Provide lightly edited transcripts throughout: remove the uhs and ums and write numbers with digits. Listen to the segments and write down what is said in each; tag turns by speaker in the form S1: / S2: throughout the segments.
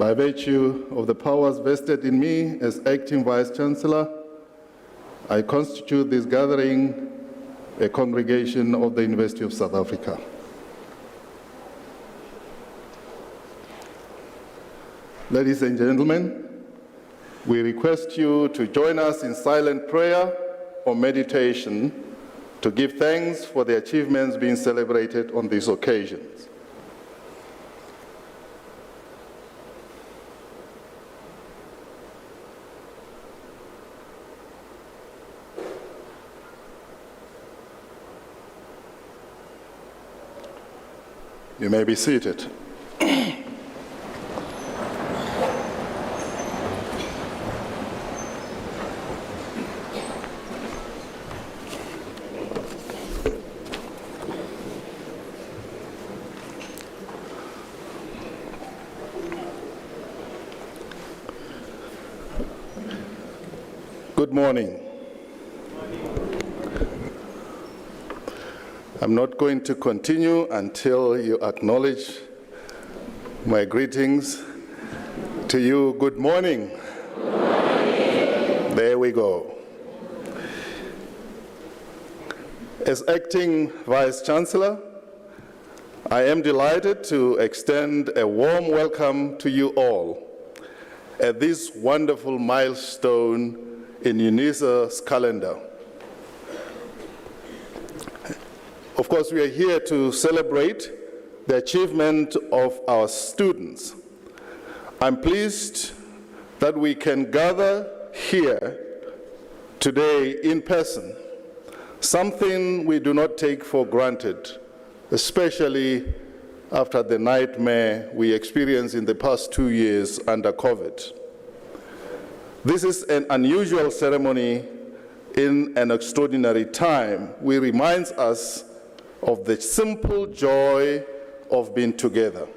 S1: By virtue of the powers vested in me as Acting Vice-Chancellor, I constitute this gathering a congregation of the University of South Africa. Ladies and gentlemen, we request you to join us in silent prayer or meditation to give thanks for the achievements being celebrated on these occasions. You may be seated. Good morning. I'm not going to continue until you acknowledge my greetings to you. Good morning.
S2: Good morning.
S1: There we go. As Acting Vice-Chancellor, I am delighted to extend a warm welcome to you all at this wonderful milestone in UNISA's calendar. Of course, we are here to celebrate the achievement of our students. I'm pleased that we can gather here today in person, something we do not take for granted, especially after the nightmare we experienced in the past 2 years under COVID. This is an unusual ceremony in an extraordinary time, which reminds us of the simple joy of being together.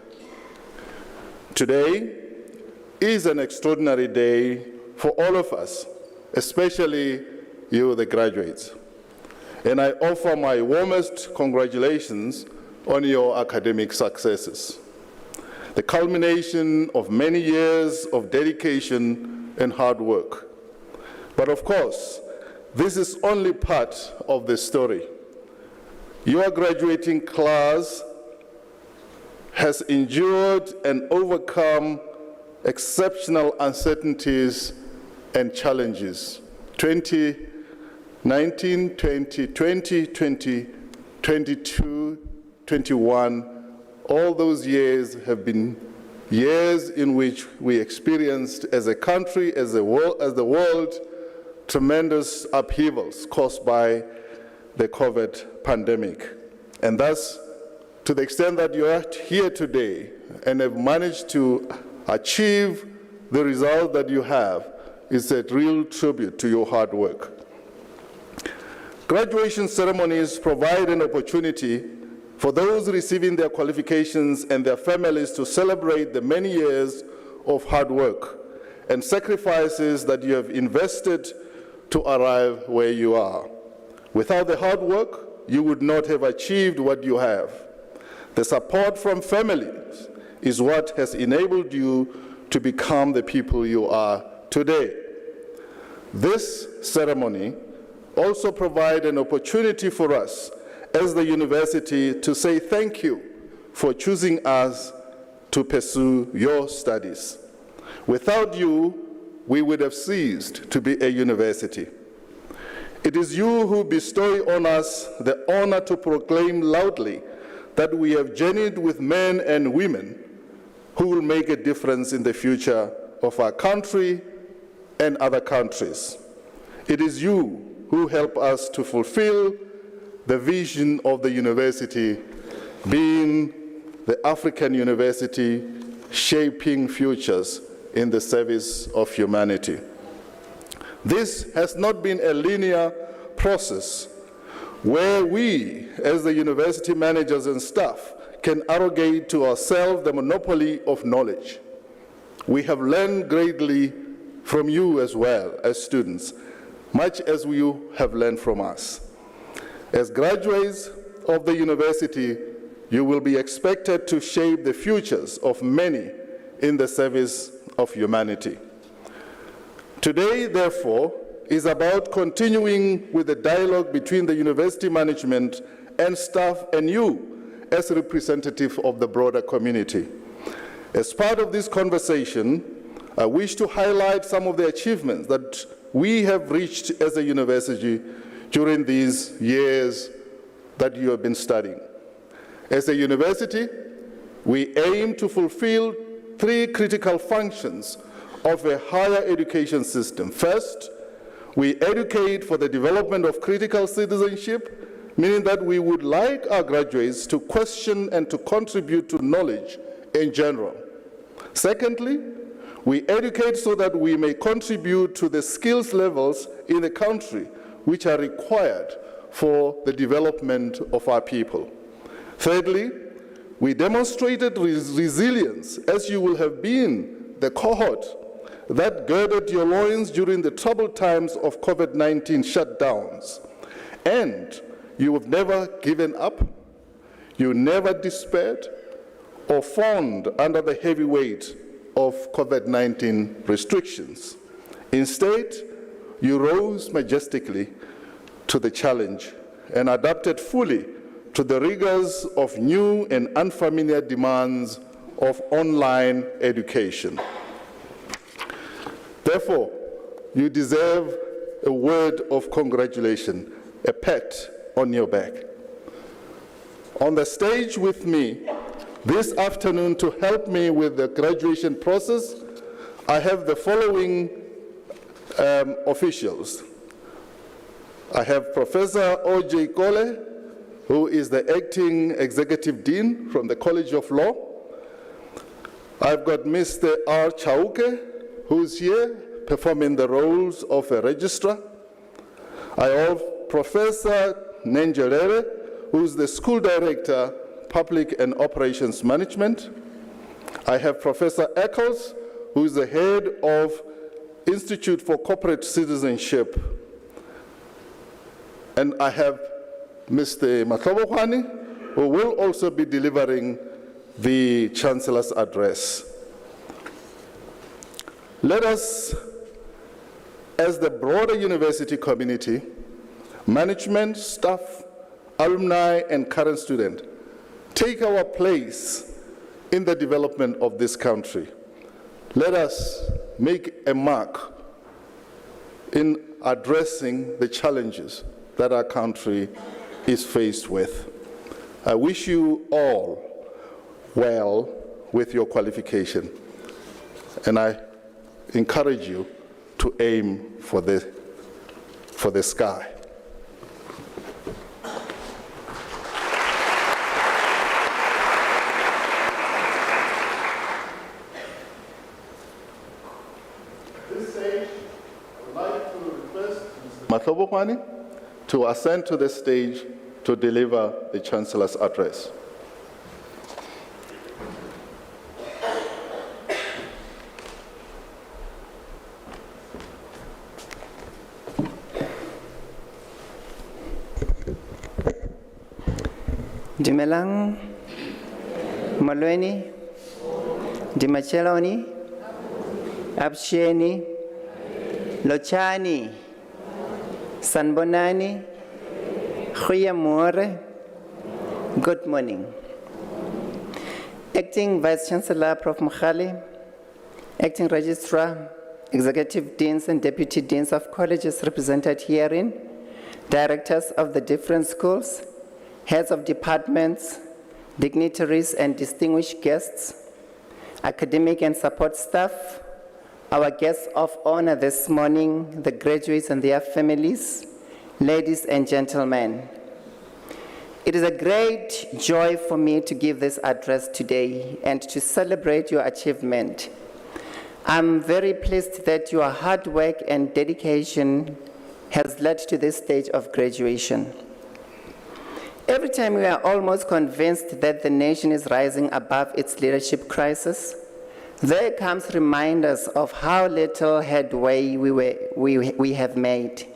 S1: Today is an extraordinary day for all of us, especially you, the graduates. And I offer my warmest congratulations on your academic successes, the culmination of many years of dedication and hard work. But of course, this is only part of the story. Your graduating class has endured and overcome exceptional uncertainties and challenges. 2019, 2020, 2022, 21, all those years have been years in which we experienced as a country, as the world, tremendous upheavals caused by the COVID pandemic. And thus, to the extent that you are here today and have managed to achieve the result that you have, is a real tribute to your hard work. Graduation ceremonies provide an opportunity for those receiving their qualifications and their families to celebrate the many years of hard work and sacrifices that you have invested to arrive where you are. Without the hard work, you would not have achieved what you have. The support from families is what has enabled you to become the people you are today. This ceremony also provides an opportunity for us as the university to say thank you for choosing us to pursue your studies. Without you, we would have ceased to be a university. It is you who bestow on us the honor to proclaim loudly that we have journeyed with men and women who will make a difference in the future of our country and other countries. It is you who help us to fulfill the vision of the university, being the African university shaping futures in the service of humanity. This has not been a linear process where we, as the university managers and staff, can arrogate to ourselves the monopoly of knowledge. We have learned greatly from you as well as students, much as you have learned from us. As graduates of the university, you will be expected to shape the futures of many in the service of humanity. Today, therefore, is about continuing with the dialogue between the university management and staff and you as representative of the broader community. As part of this conversation, I wish to highlight some of the achievements that we have reached as a university during these years that you have been studying. As a university, we aim to fulfill three critical functions of a higher education system. First, we educate for the development of critical citizenship, meaning that we would like our graduates to question and to contribute to knowledge in general. Secondly, we educate so that we may contribute to the skills levels in the country which are required for the development of our people. Thirdly, we demonstrated resilience, as you will have been the cohort that girded your loins during the troubled times of COVID-19 shutdowns. And you have never given up, you never despaired, or fawned under the heavy weight of COVID-19 restrictions. Instead, you rose majestically to the challenge and adapted fully to the rigors of new and unfamiliar demands of online education. Therefore, you deserve a word of congratulation, a pat on your back. On the stage with me this afternoon to help me with the graduation process, I have the following officials. I have Professor O.J. Kole, who is the acting executive dean from the College of Law. I've got Mr. R. Chauke, who's here performing the roles of a registrar. I have Professor Nenjelere, who's the school director, Public and Operations Management. I have Professor Eccles, who's the head of Institute for Corporate Citizenship. And I have Mr. Matlobohwane, who will also be delivering the Chancellor's address. Let us, as the broader university community, management, staff, alumni, and current students, take our place in the development of this country. Let us make a mark in addressing the challenges that our country is faced with. I wish you all well with your qualification, and I encourage you to aim for the sky. At this stage, I would like to request Mr. Matlobohwane to ascend to the stage to deliver the Chancellor's address.
S3: Dimelang, Malweni, Dimacheloni, Absheni, Lochani, Sanbonani, Khuyamore. Good morning. Acting Vice Chancellor Prof. Mkhali, Acting Registrar, Executive Deans and Deputy Deans of colleges represented herein, Directors of the different schools, Heads of departments, dignitaries and distinguished guests, academic and support staff, our guests of honor this morning, the graduates and their families, ladies and gentlemen. It is a great joy for me to give this address today and to celebrate your achievement. I'm very pleased that your hard work and dedication has led to this stage of graduation. Every time we are almost convinced that the nation is rising above its leadership crisis, there comes reminders of how little headway we have made.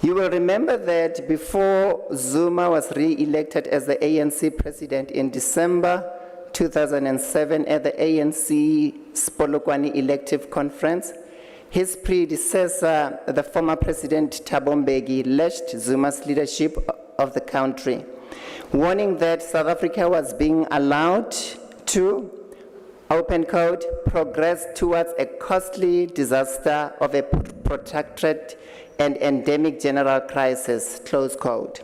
S3: You will remember that before Zuma was re-elected as the ANC president in December 2007 at the ANC Polokwane elective conference, his predecessor, the former President Thabo Mbeki, lashed Zuma's leadership of the country, warning that South Africa was being allowed to, open quote, progress towards a costly disaster of a protracted and endemic general crisis, close quote.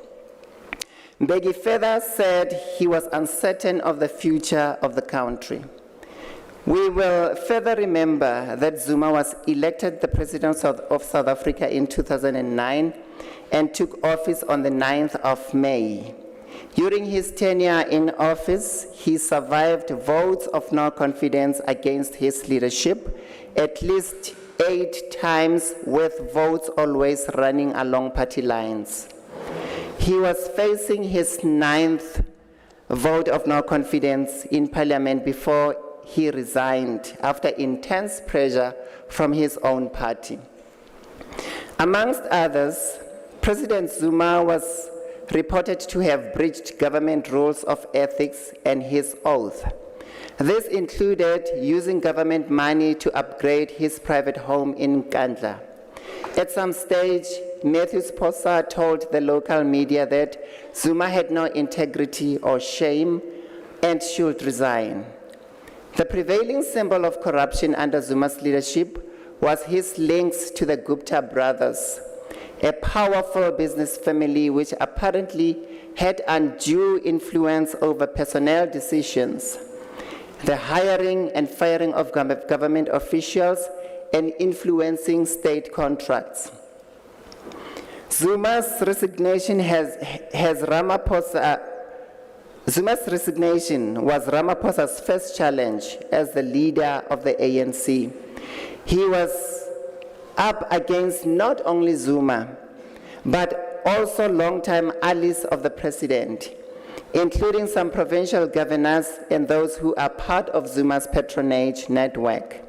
S3: Mbeki further said he was uncertain of the future of the country. We will further remember that Zuma was elected the President of South Africa in 2009 and took office on the 9th of May. During his tenure in office, he survived votes of no confidence against his leadership, at least 8 times, with votes always running along party lines. He was facing his 9th vote of no confidence in Parliament before he resigned after intense pressure from his own party. Amongst others, President Zuma was reported to have breached government rules of ethics and his oath. This included using government money to upgrade his private home in Nkandla. At some stage, Matthew Sposa told the local media that Zuma had no integrity or shame and should resign. The prevailing symbol of corruption under Zuma's leadership was his links to the Gupta brothers, a powerful business family which apparently had undue influence over personnel decisions, the hiring and firing of government officials, and influencing state contracts. Zuma's resignation was Ramaphosa's first challenge as the leader of the ANC. He was up against not only Zuma, but also longtime allies of the president, including some provincial governors and those who are part of Zuma's patronage network.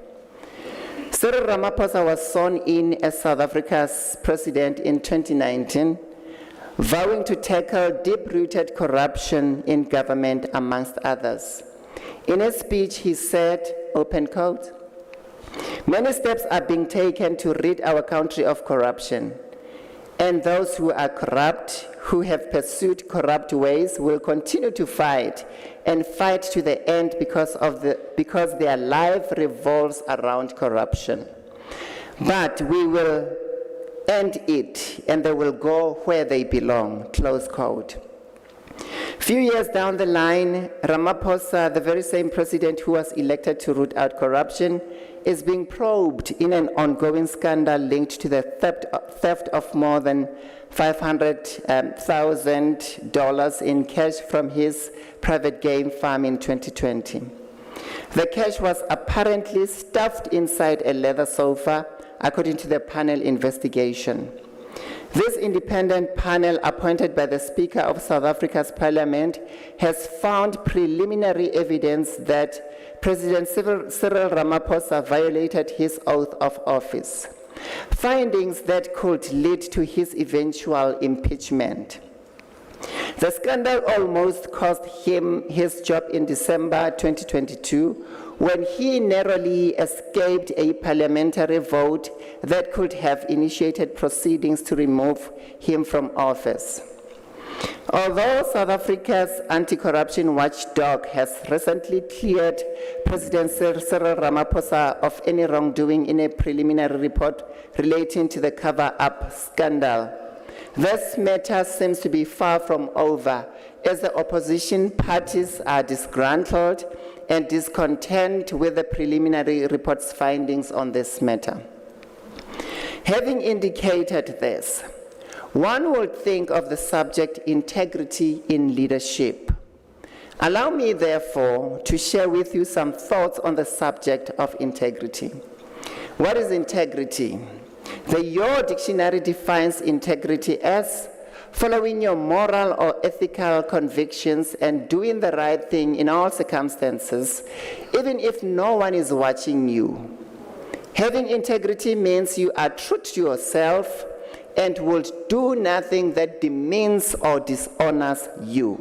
S3: Cyril Ramaphosa was sworn in as South Africa's president in 2019, vowing to tackle deep-rooted corruption in government, amongst others. In a speech, he said, open quote, "Many steps are being taken to rid our country of corruption, and those who are corrupt, who have pursued corrupt ways, will continue to fight and fight to the end because their life revolves around corruption. But we will end it, and they will go where they belong," close quote. Few years down the line, Ramaphosa, the very same president who was elected to root out corruption, is being probed in an ongoing scandal linked to the theft of more than $500,000 in cash from his private game farm in 2020. The cash was apparently stuffed inside a leather sofa, according to the panel investigation. This independent panel, appointed by the Speaker of South Africa's Parliament, has found preliminary evidence that President Cyril Ramaphosa violated his oath of office, findings that could lead to his eventual impeachment. The scandal almost cost him his job in December 2022, when he narrowly escaped a parliamentary vote that could have initiated proceedings to remove him from office. Although South Africa's anti-corruption watchdog has recently cleared President Cyril Ramaphosa of any wrongdoing in a preliminary report relating to the cover-up scandal, this matter seems to be far from over, as the opposition parties are disgruntled and discontent with the preliminary report's findings on this matter. Having indicated this, one would think of the subject integrity in leadership. Allow me, therefore, to share with you some thoughts on the subject of integrity. What is integrity? The Your Dictionary defines integrity as following your moral or ethical convictions and doing the right thing in all circumstances, even if no one is watching you. Having integrity means you are true to yourself and will do nothing that demeans or dishonors you.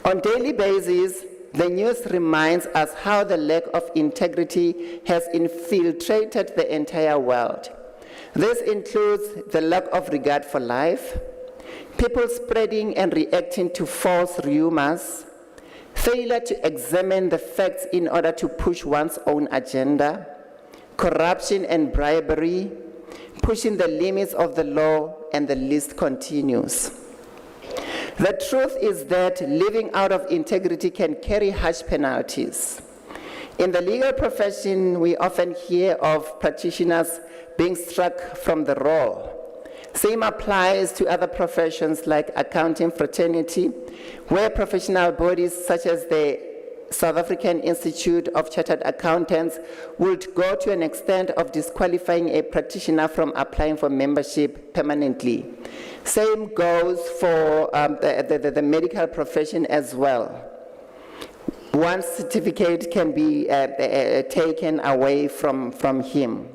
S3: On a daily basis, the news reminds us how the lack of integrity has infiltrated the entire world. This includes the lack of regard for life, people spreading and reacting to false rumors, failure to examine the facts in order to push one's own agenda, corruption and bribery, pushing the limits of the law, and the list continues. The truth is that living out of integrity can carry harsh penalties. In the legal profession, we often hear of practitioners being struck from the roll. Same applies to other professions like accounting fraternity, where professional bodies such as the South African Institute of Chartered Accountants would go to an extent of disqualifying a practitioner from applying for membership permanently. Same goes for the medical profession as well. One certificate can be taken away from him.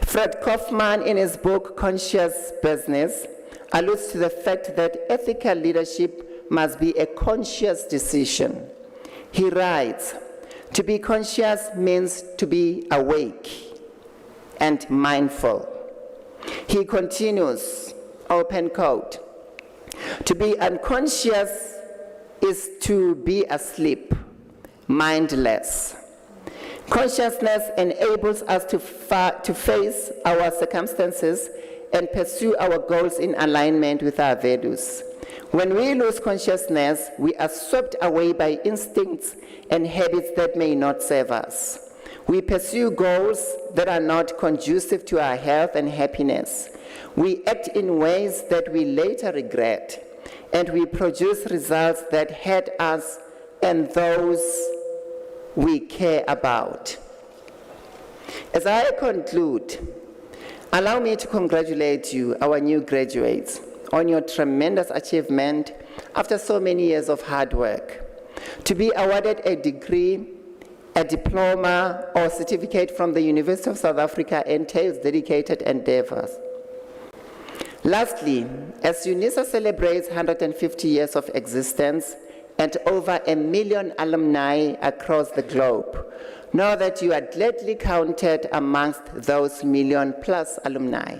S3: Fred Kaufman, in his book Conscious Business, alludes to the fact that ethical leadership must be a conscious decision. He writes, "To be conscious means to be awake and mindful." He continues, open quote, "To be unconscious is to be asleep, mindless. Consciousness enables us to face our circumstances and pursue our goals in alignment with our values. When we lose consciousness, we are swept away by instincts and habits that may not serve us. We pursue goals that are not conducive to our health and happiness. We act in ways that we later regret, and we produce results that hurt us and those we care about." As I conclude, allow me to congratulate you, our new graduates, on your tremendous achievement after so many years of hard work. To be awarded a degree, a diploma, or certificate from the University of South Africa entails dedicated endeavors. Lastly, as UNISA celebrates 150 years of existence and over 1 million alumni across the globe, know that you are gladly counted amongst those million-plus alumni.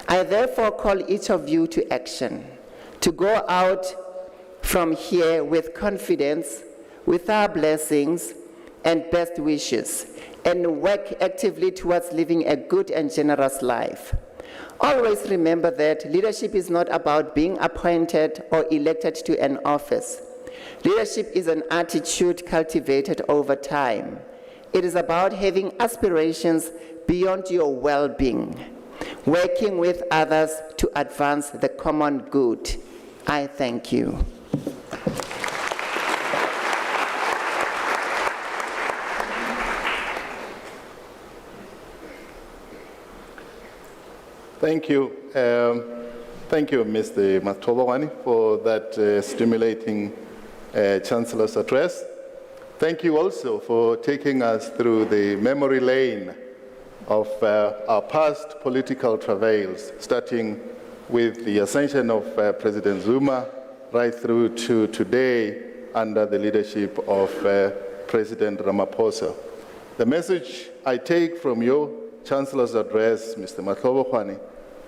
S3: I therefore call each of you to action, to go out from here with confidence, with our blessings and best wishes, and work actively towards living a good and generous life. Always remember that leadership is not about being appointed or elected to an office. Leadership is an attitude cultivated over time. It is about having aspirations beyond your well-being, working with others to advance the common good. I thank you.
S1: Thank you. Thank you, Mr. Matobawani, for that stimulating Chancellor's address. Thank you also for taking us through the memory lane of our past political travails, starting with the ascension of President Zuma right through to today under the leadership of President Ramaphosa. The message I take from your Chancellor's address, Mr. Matobawani,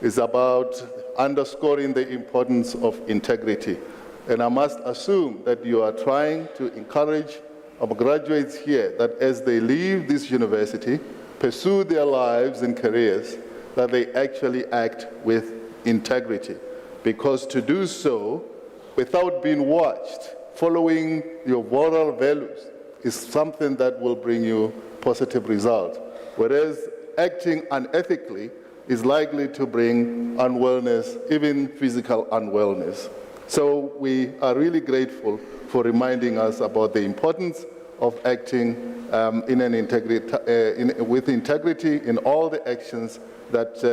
S1: is about underscoring the importance of integrity. And I must assume that you are trying to encourage our graduates here that as they leave this university, pursue their lives and careers, that they actually act with integrity. Because to do so without being watched, following your moral values, is something that will bring you positive results. Whereas acting unethically is likely to bring unwellness, even physical unwellness. So we are really grateful for reminding us about the importance of acting with integrity in all the actions that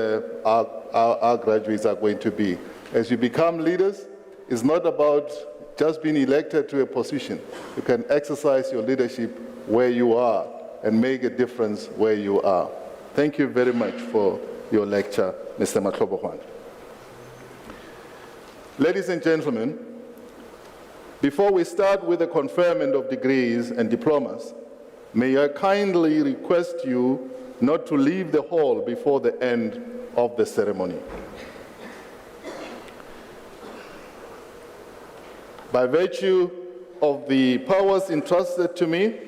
S1: our graduates are going to be. As you become leaders, it's not about just being elected to a position. You can exercise your leadership where you are and make a difference where you are. Thank you very much for your lecture, Mr. Matobawani. Ladies and gentlemen, Before we start with the conferment of degrees and diplomas, may I kindly request you not to leave the hall before the end of the ceremony. By virtue of the powers entrusted to me,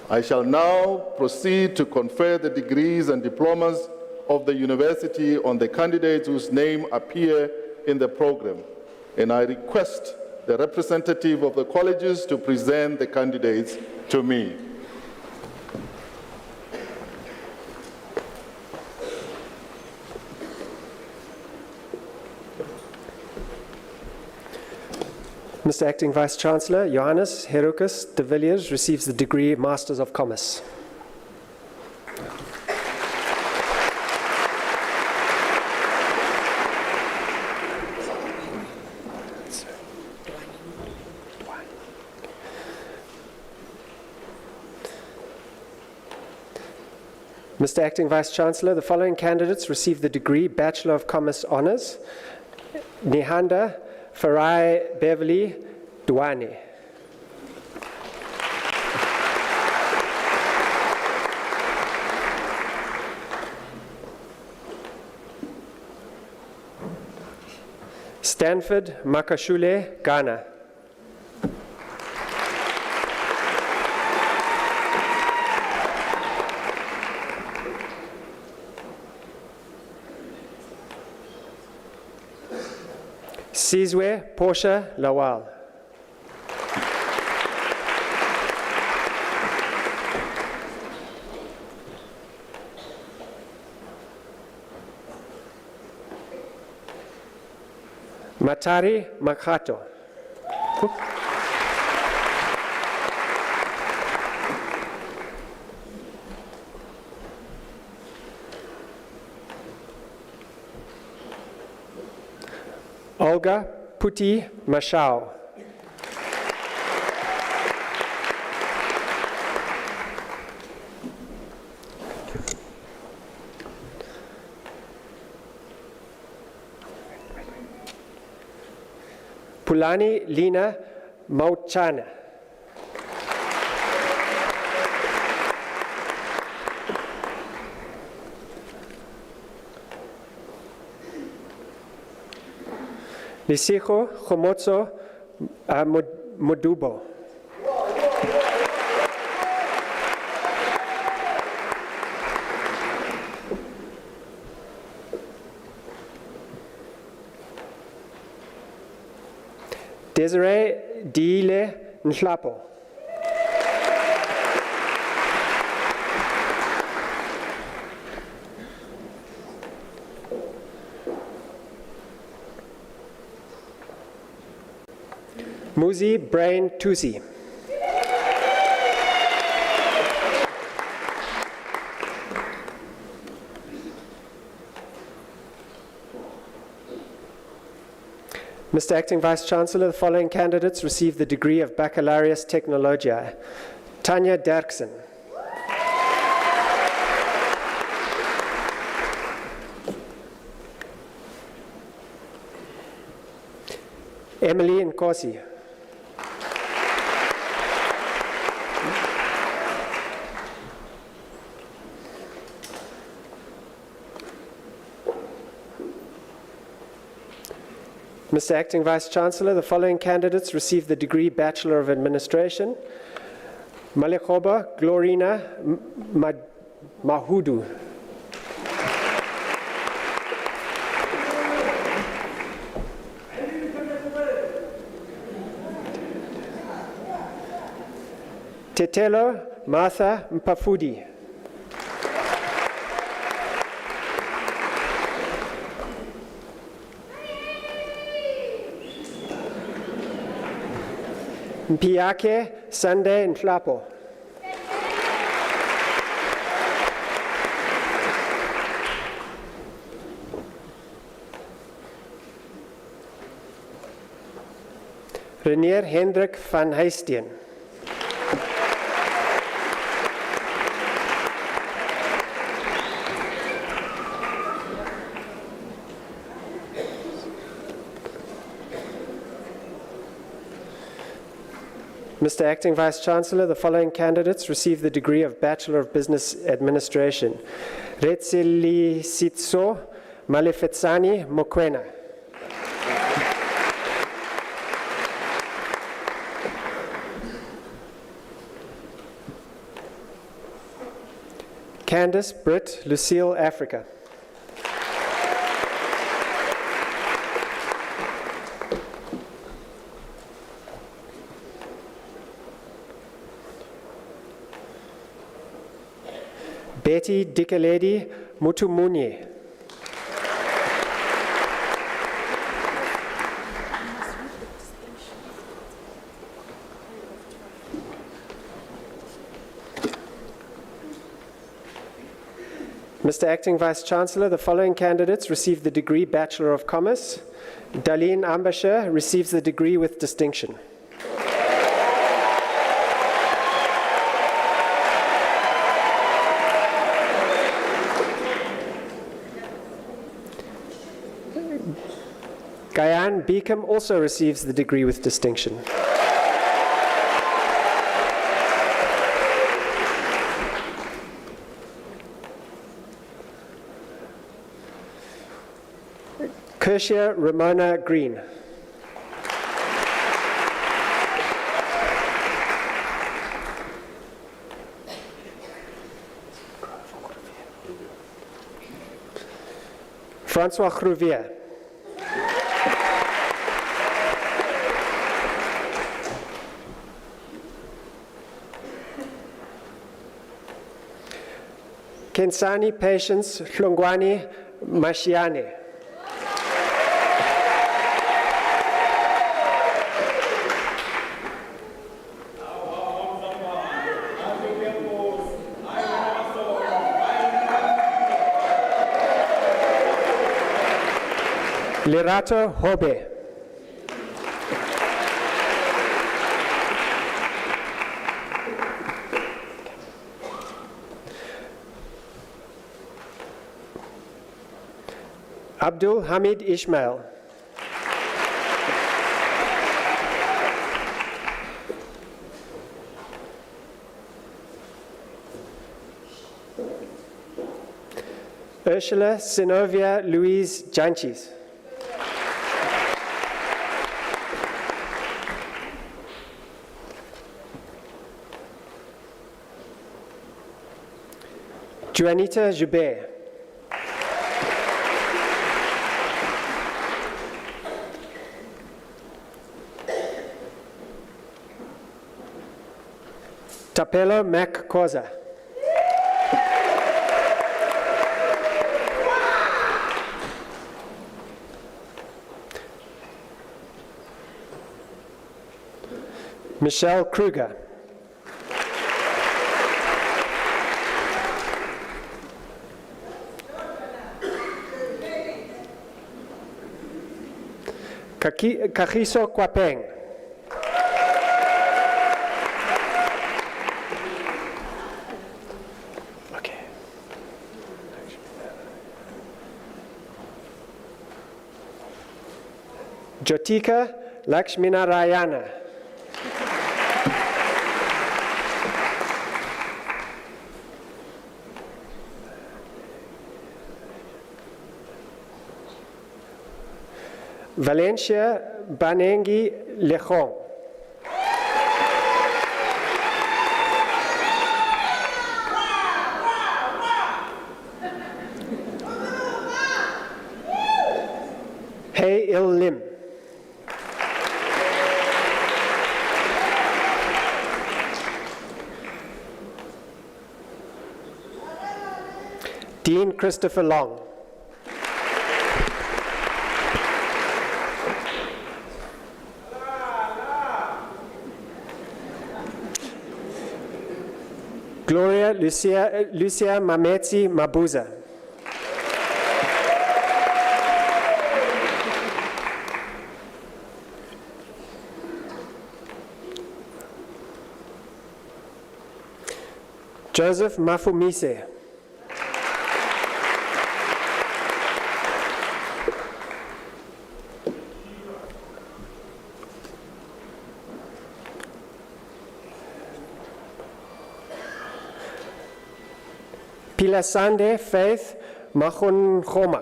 S1: I shall now proceed to confer the degrees and diplomas of the university on the candidates whose name appear in the program, and I request the representative of the colleges to present the candidates to me.
S2: Mr. Acting Vice-Chancellor, Johannes Herukus de Villiers receives the degree Masters of Commerce. Mr. Acting Vice-Chancellor, the following candidates receive the degree Bachelor of Commerce Honours: Nihanda Farai Beverly Duane. Stanford Makashule Ghana. Sizwe Portia Lawal. Matari Makato. Olga Puti Mashao. Pulani Lina Mauchana. Lisijo Homotso Modubo. Desiree Diile Nhlapo. Muzi Brain Tusi. Mr. Acting Vice-Chancellor, the following candidates receive the degree of Baccalaureus Technologia: Tanya Derksen. Emily Nkosi. Mr. Acting Vice-Chancellor, the following candidates receive the degree Bachelor of Administration: Malekoba Glorina Mahudu. Tetelo Martha Mpafudi. Mpiake Sunday Nhlapo. Renier Hendrik van Heistien. Mr. Acting Vice-Chancellor, the following candidates receive the degree of Bachelor of Business Administration. Retselisitso Malefetsani Mokwena. Candice Britt Lucille Africa. Betty Dikeledi Mutumunye. Mr. Acting Vice-Chancellor, the following candidates receive the degree Bachelor of Commerce. Darlene Ambasher receives the degree with distinction. Guyane Beacom also receives the degree with distinction. Kershia Ramona Green. Francois Rouvier. Kensani Patience Hlongwani Mashiane. Lerato Hobe. Abdul Hamid Ismail. Ursula Sinovia Louise Janchis. Juanita Joubert. Tapelo Mac Koza. Michelle Kruger. Kagiso Kwapeng. Okay. Jyotika Lakshminarayana. Valencia Banengi Lechon. Hey Il Lim. Dean Christopher Long. Gloria Lucia Mametsi Mabuza. Joseph Mafumise. Kilasande Faith Mahonchoma.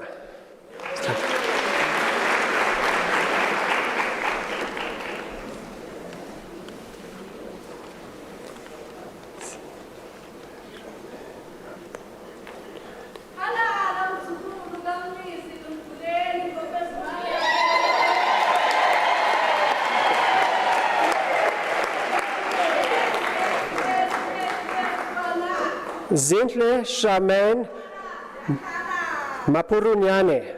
S2: Zintle Charmaine Mapurunyane.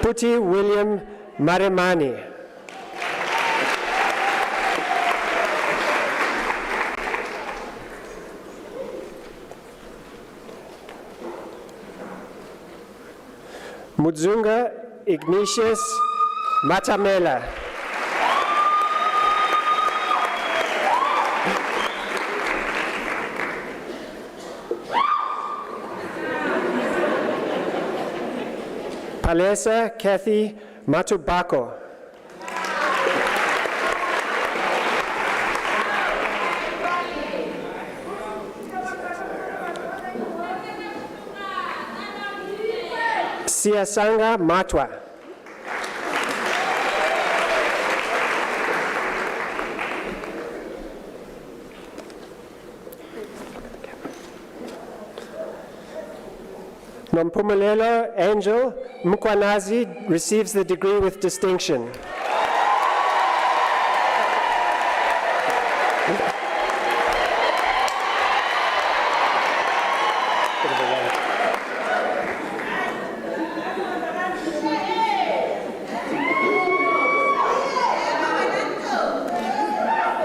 S2: Puti William Maremani. Mudzunga Ignatius Matamela. Palesa Kathy Matubako. Siasanga Matwa. Nompumelelo Angel Mukwanazi receives the degree with distinction.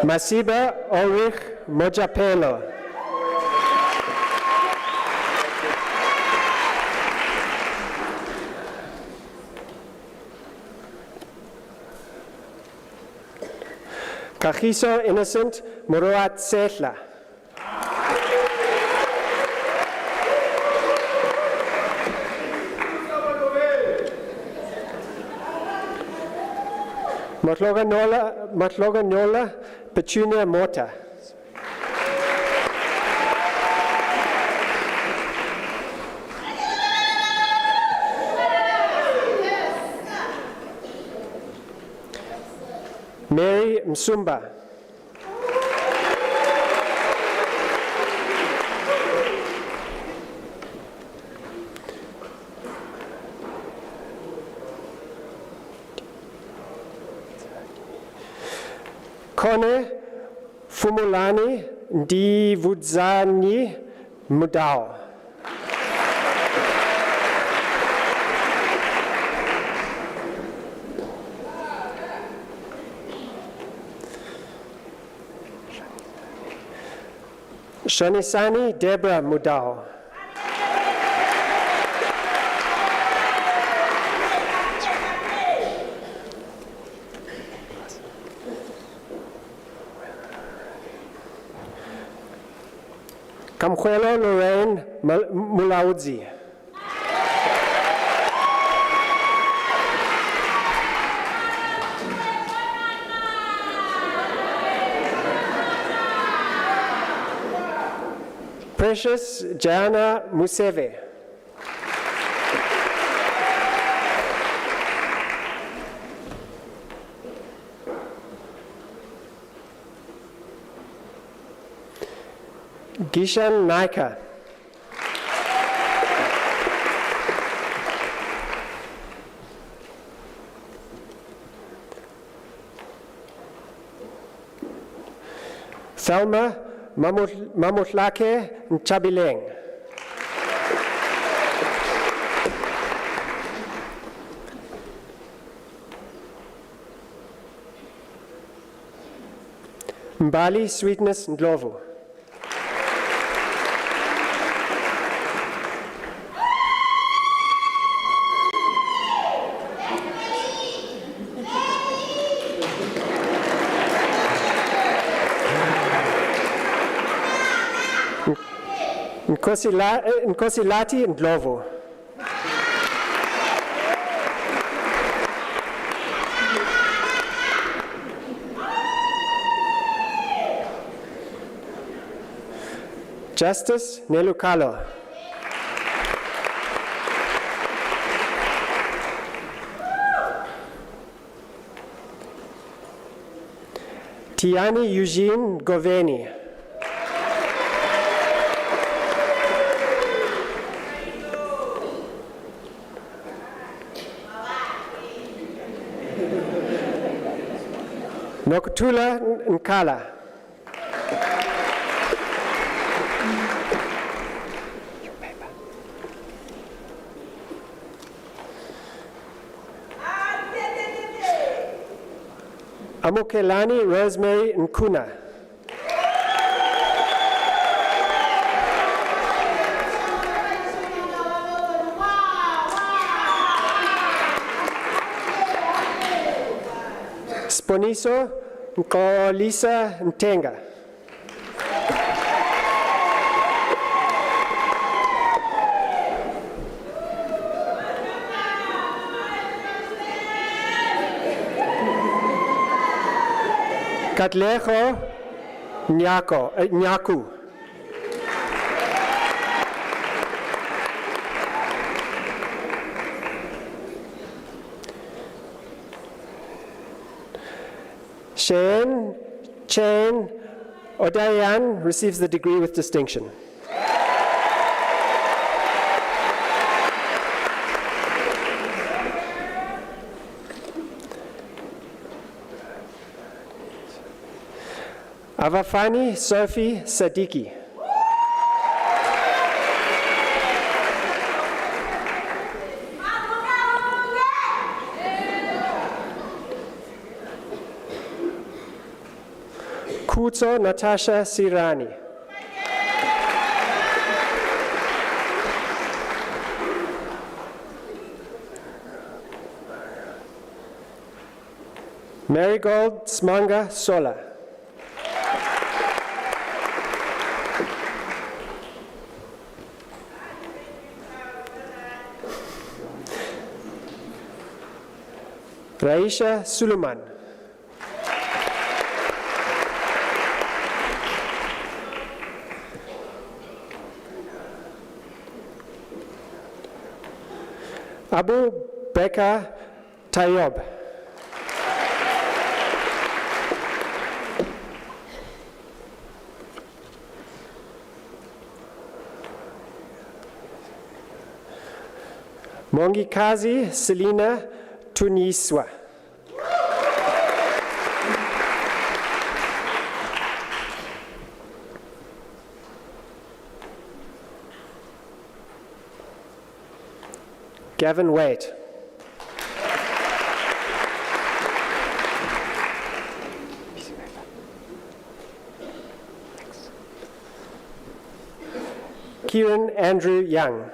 S2: Masiba Ulrich Mojapelo. Kagiso Innocent Muruat Setla. Matloga Nola Petunia Mota. Mary Msumba. Kone Fumulani Ndivudzani Mudao. Shanisani Deborah Mudao. Kamkwelo Lorraine Mulaudzi. Precious Jana Museve. Gishan Naika. Thelma Mamutlake Chabileng. Mbali Sweetness Ndlovu. Nkosilati Ndlovu. Justice Nelukalo. Tiani Eugene Goveni. Nokutula Nkala. Amukelani Rosemary Nkuna. Sponiso Nkolisa Ntenga. Katlejo Nyaku. Shane Chain Odayan receives the degree with distinction. Avafani Sophie Sadiki. Kuto Natasha Sirani. Marigold Smanga Sola. Raisha Suleiman. Abu Bekar Tayob. Mongikazi Selina Tuniswa. Gavin Waite. Kieran Andrew Young.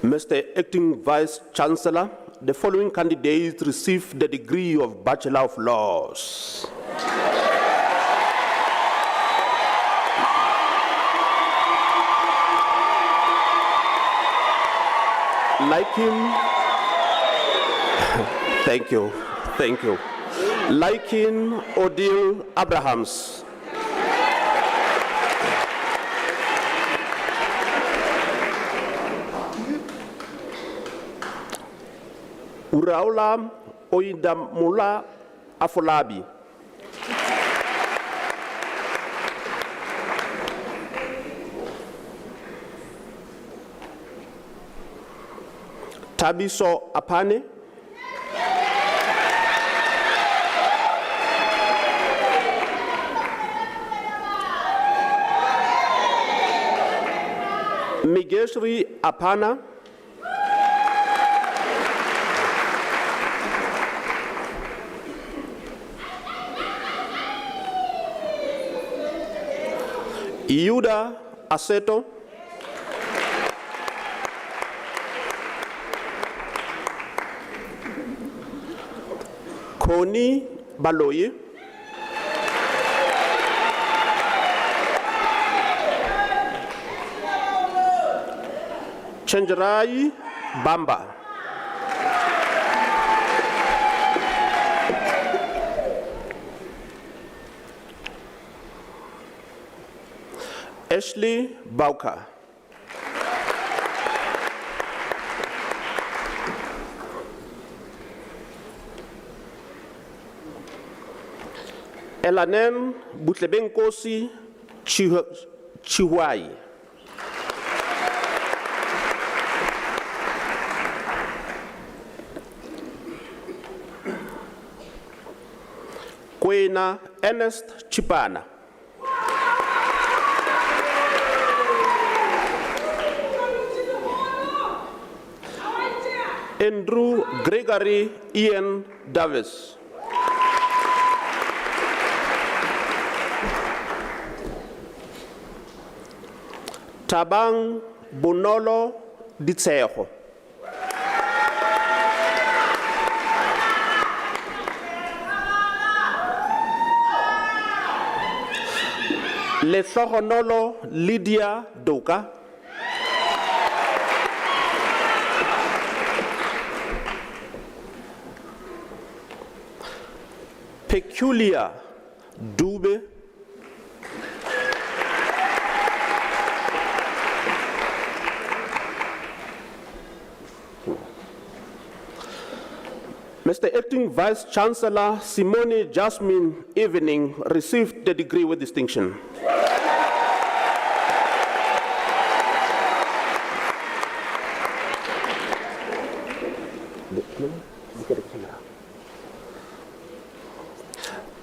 S4: Mr. Acting Vice Chancellor, the following candidates received the degree of Bachelor of Laws. Thank you. Liking Odile Abrahams. Uraula Oidamula Afolabi. Tabiso Apane. Migeshri Apana. Iuda Aseto. Connie Baloyi, Chenjerai Bamba, Ashley Bauka, Elanem Butlebenkosi Chihuai, Kwena Ernest Chipana, Andrew Gregory Ian Davis, Tabang Bonolo Ditsejo, Letsohonolo Lydia Doka, Peculiar Dube, Mr. Acting Vice Chancellor Simone Jasmine Evening received the degree with distinction.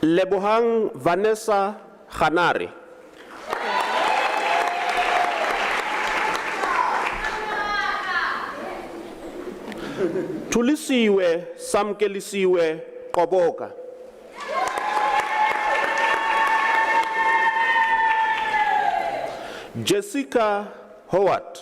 S4: Lebohang Vanessa Khanari, Tulisiwe Samkelisiwe Koboka, Jessica Howard,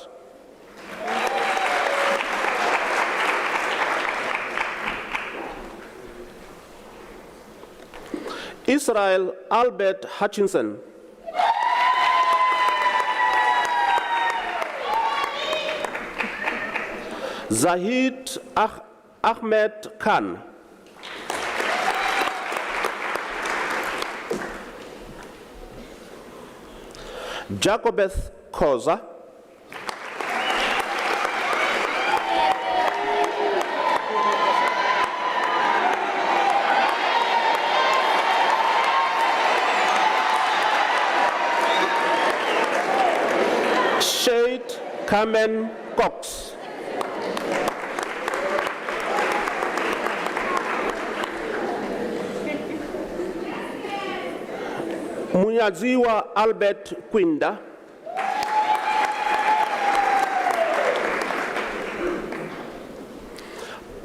S4: Israel Albert Hutchinson, Zahid Ahmed Khan, Jacobeth Koza, Shade Carmen Cox, Munyaziwa Albert Kwinda,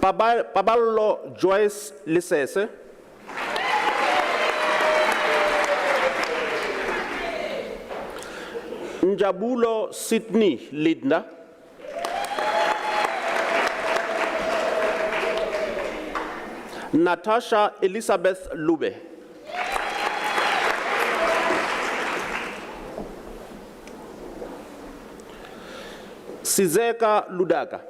S4: Pabalo Joyce Lisese, Njabulo Sydney Lidna, Natasha Elizabeth Lube, Sizeka Ludaka,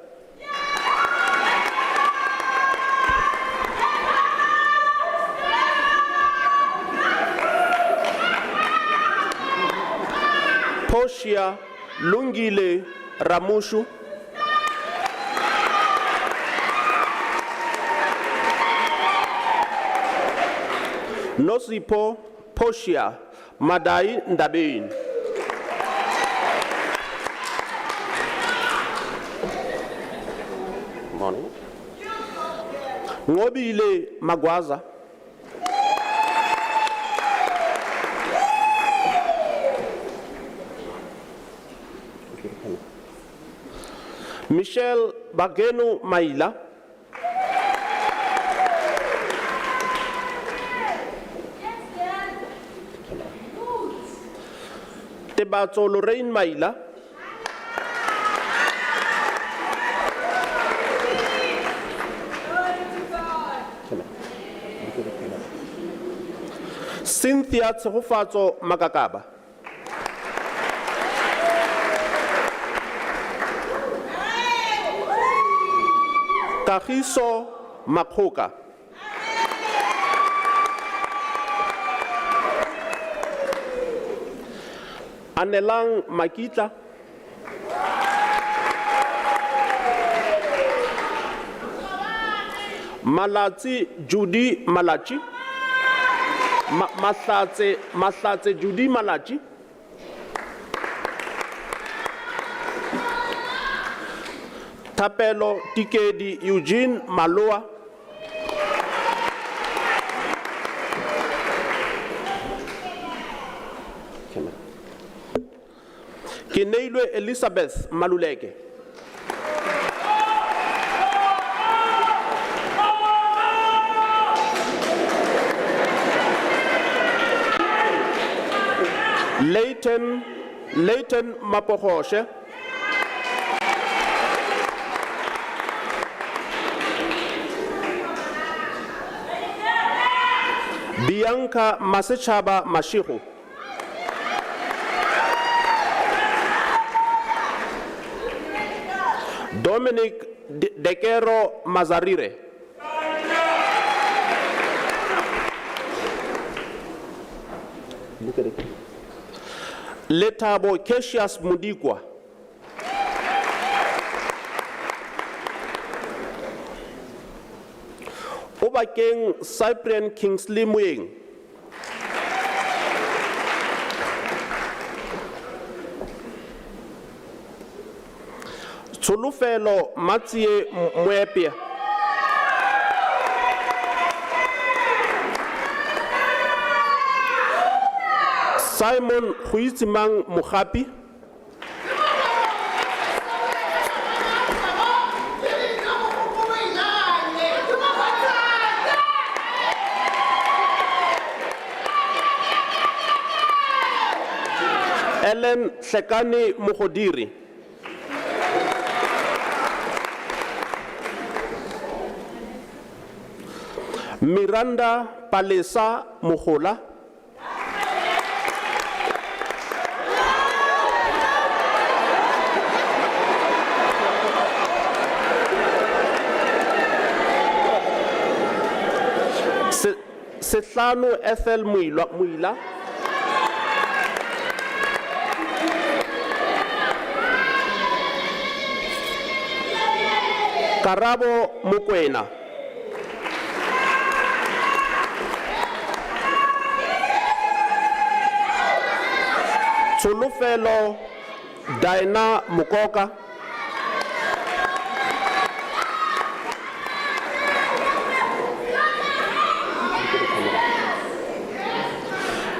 S4: Poshia Lungile Ramushu, Nosipo Poshia Madai Ndabin, morning, Ngobile Magwaza, Michelle Bageno Maila, Tebato Lorraine Maila, Cynthia Tshegofatso Makakaba. Kagiso Makhoka. Anelang Makitla. Malatsi Judy Malachi. Mahlatse Judy Malachi. Tapelo Tikedi Eugene Maloa. Kineilwe Elizabeth Maluleke. Leighton Mapohoshe. Bianca Masechaba Mashihu. Dominic Dekero Mazarire. Letabo Keshias Mudikwa. Obakeng Cyprian Kingsley Muyeng. Tsolofelo Matsie Mwepia. Simon Huizimang Muhapi. Ellen Sekani Muhodiri. Miranda Palesa Muhola. Setlano Ethel Muila. Karabo Mukwena. Tsolofelo Diana Mukoka.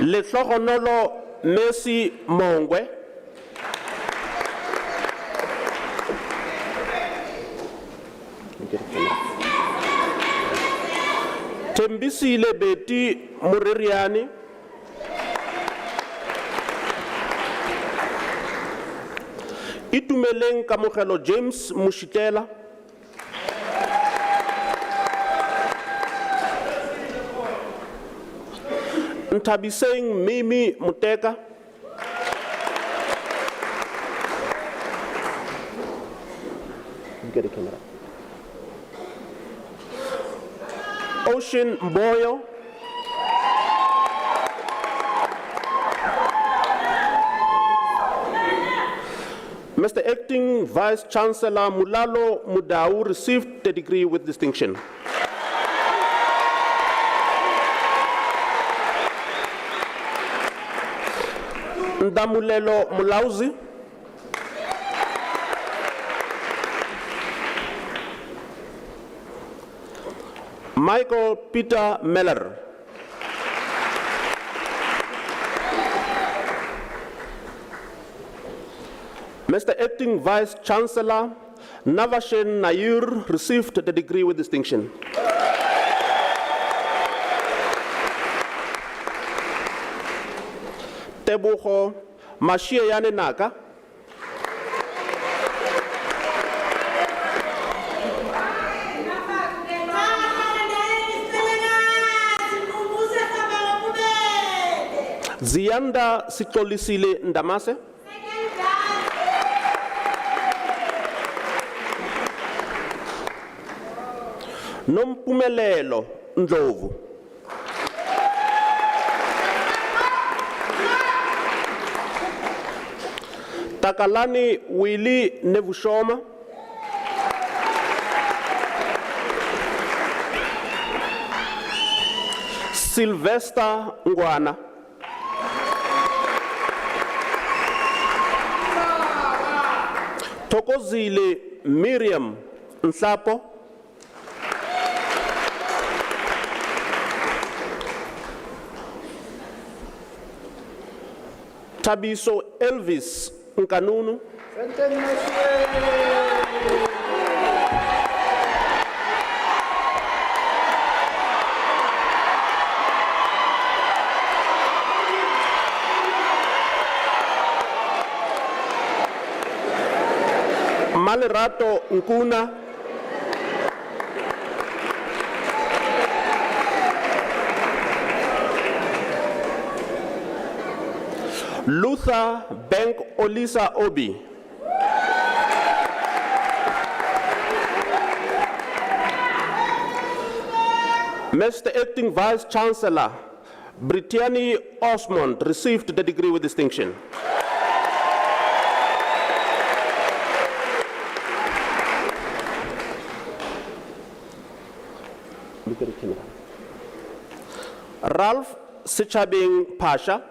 S4: Letlogonolo Messi Mongwe. Tembisile Beti Mureriani. Itumeleng Kamogelo James Mushitela. Ntabiseng Mimi Muteka. Get a camera. Ocean Mboyo. Mr. Acting Vice Chancellor Mulalo Mudau received the degree with distinction. Ndamulelo Mulauzi. Michael Peter Meller. Mr. Acting Vice Chancellor Navashen Nair received the degree with distinction. Tebogo Mashia Yane Naka. Ziyanda Sixolisile Ndamase. Nompumelelo Ndlovu. Takalani Willy Nevushoma. Sylvester Ngwana. Tokozile Miriam Nhlapo. Tabiso Elvis Nkanunu. Malerato Nkuna. Luther Bank Olisa Obi. Mr. Acting Vice Chancellor, Brittany Osmond received the degree with distinction. Look at the camera. Ralph Sichabing Pasha.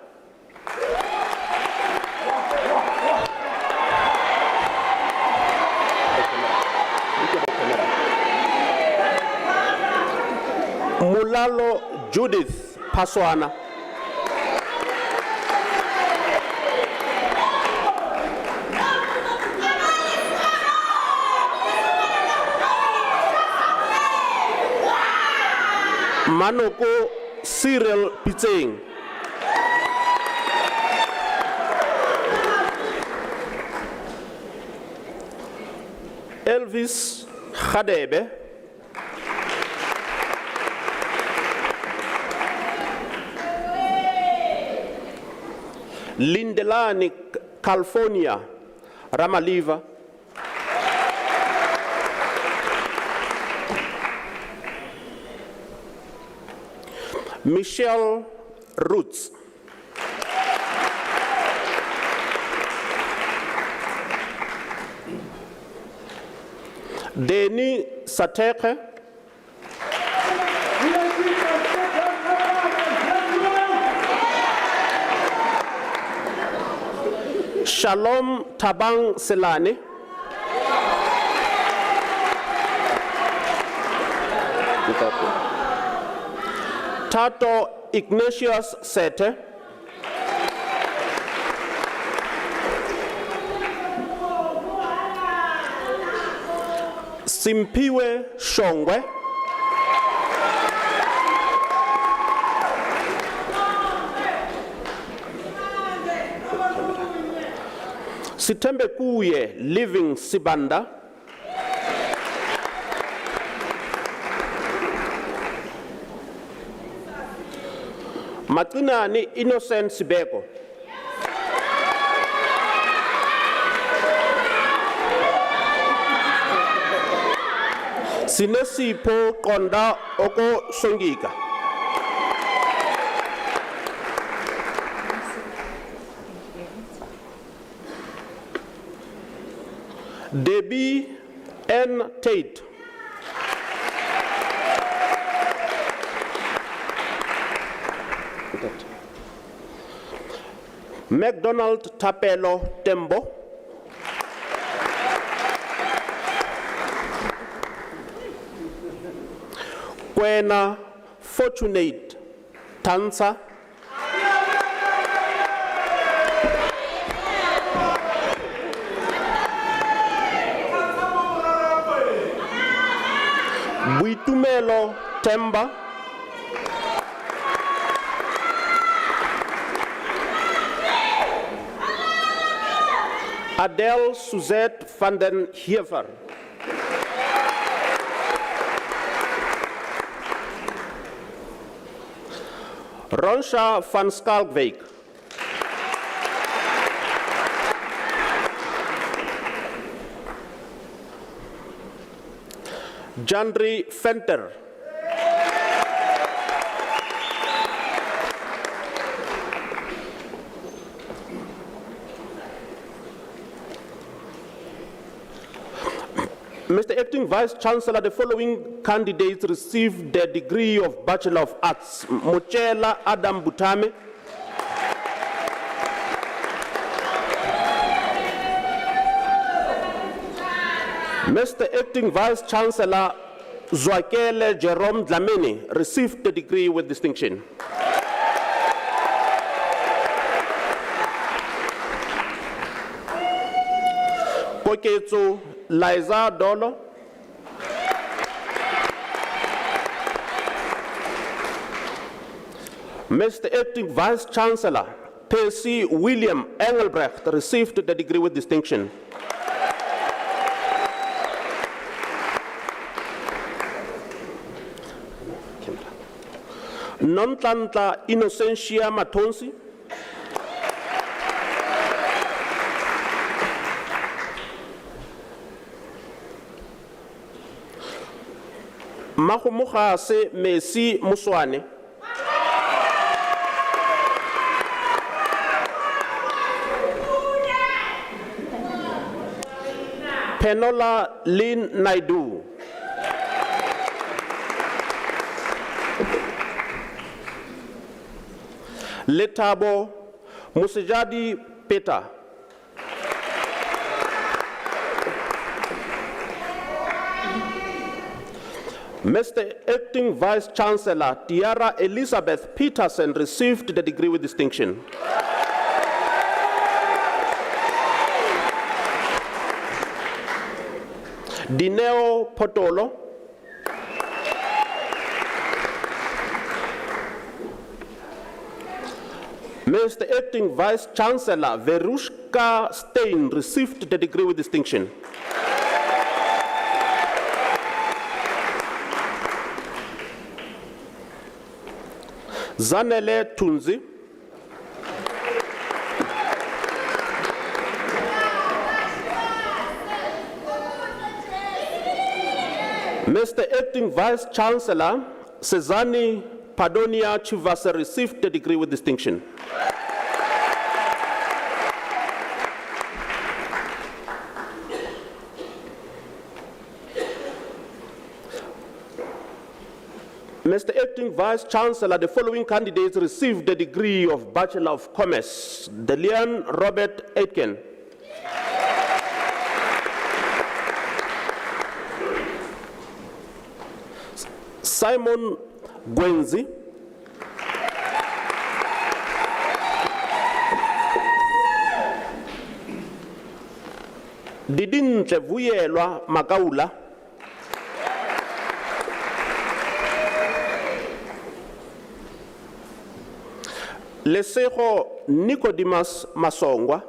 S4: Mulalo Judith Paswana. Manoko Cyril Pitzing. Elvis Khadebe. Lindelani California Ramaliva. Michelle Roots. Deni Sateke. Shalom Tabang Selani. Tato Ignatius Sete. Simpiwe Shongwe. Sitembe Kuye Living Sibanda. Matinani Innocent Sibeko. Sinesipo Konda Oko Songika. Debbie N. Tate. McDonald Tapelo Tembo. Kwena Fortunate Tansa. Buitumelo Temba. Adele Suzette van den Heever. Ronsha van Skalkwijk. Jandri Fenter. Mr. Acting Vice Chancellor, the following candidates received the degree of Bachelor of Arts. Mochela Adam Butame. Mr. Acting Vice Chancellor, Zwakele Jerome Dlamini received the degree with distinction. Poketso Liza Dolo. Mr. Acting Vice Chancellor, Percy William Engelbrecht received the degree with distinction. Nontlantla Innocentia Matonsi. Mahomoga se Messi Muswane. Penola Lynn Naidu. Letabo Musejadi Peter. Mr. Acting Vice Chancellor, Tiara Elizabeth Peterson received the degree with distinction. Dineo Potolo. Mr. Acting Vice Chancellor, Verushka Stein received the degree with distinction. Zanele Tunzi. Mr. Acting Vice Chancellor, Cezani Padonia Chivasa received the degree with distinction. Mr. Acting Vice Chancellor, the following candidates received the degree of Bachelor of Commerce. Delian Robert Aitken. Simon Gwenzi. Didintle Vuyelwa Makaula. Lesego Nicodemus Masongwa.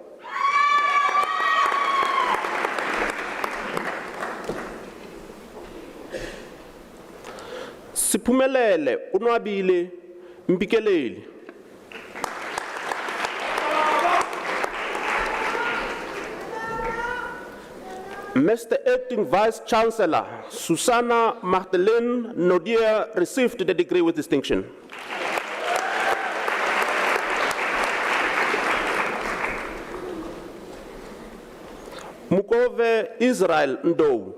S4: Siphumelele Unwabile Mpikeleli. Mr. Acting Vice Chancellor, Susanna Magdalene Nodier received the degree with distinction. Mukove Israel Ndou.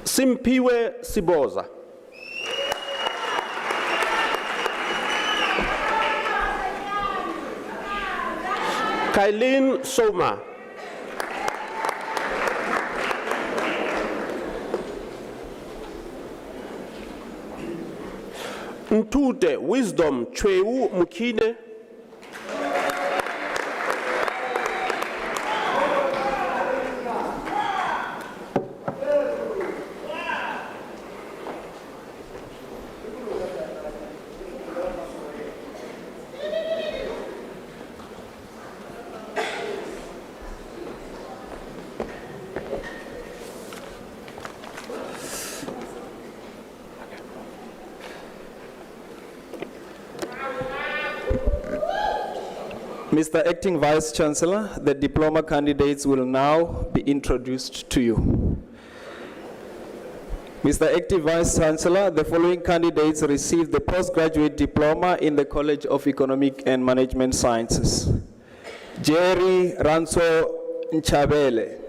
S4: Simpiwe Siboza. Kailin Soma. Ntute Wisdom Chweu Mukine.
S5: Mr. Acting Vice Chancellor, the diploma candidates will now be introduced to you. Mr. Acting Vice Chancellor, the following candidates received the postgraduate diploma in the College of Economic and Management Sciences. Jerry Ranso Nchabele.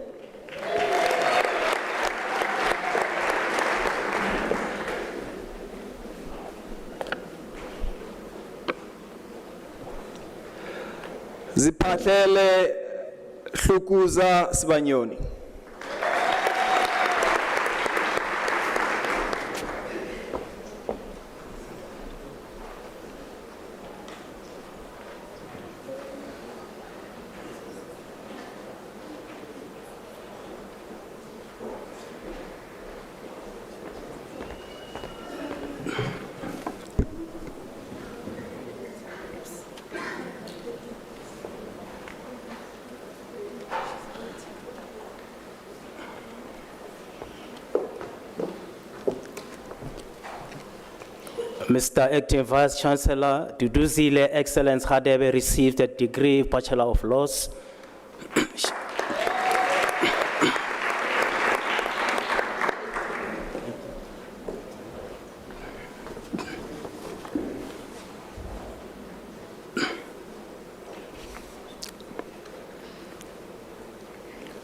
S5: Ziphahlele Hlukuza Sibanyoni.
S6: Mr. Acting Vice Chancellor, Duduzile Excellence Hadebe received a degree Bachelor of Laws.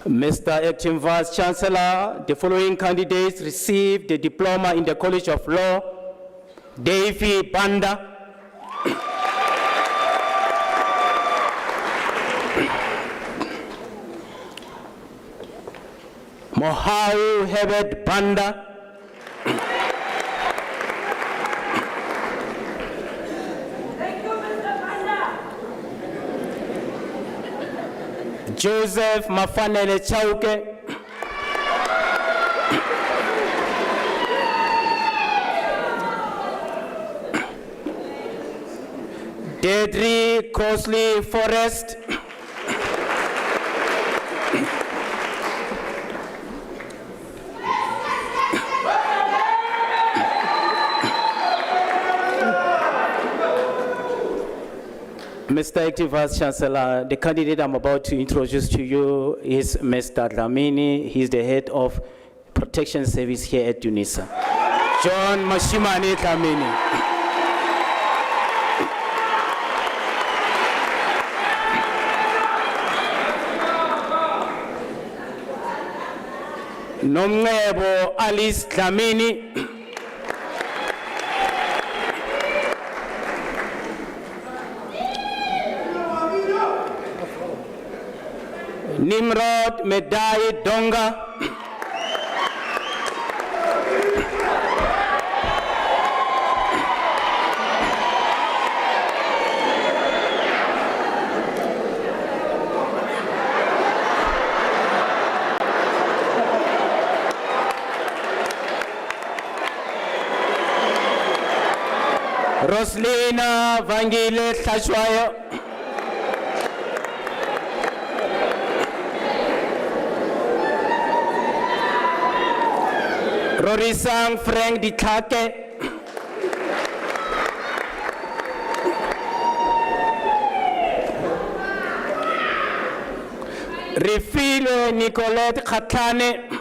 S6: Mr. Acting Vice Chancellor, the following candidates received the diploma in the College of Law. Davy Banda. Mohau Hebed Banda.
S7: Thank you, Mr. Banda.
S6: Joseph Mafanele Chauke. Deirdre Crossley Forrest. Mr. Acting Vice Chancellor, the candidate I'm about to introduce to you is Mr. Dlamini. He's the head of Protection Service here at UNISA. John Mashimane Dlamini. Nomngebo Alice Dlamini. Nimrod Medai Donga. Roslina Vangile Tlashwayo. Rorisang Frank Ditlake. Refile Nicolette Khatane.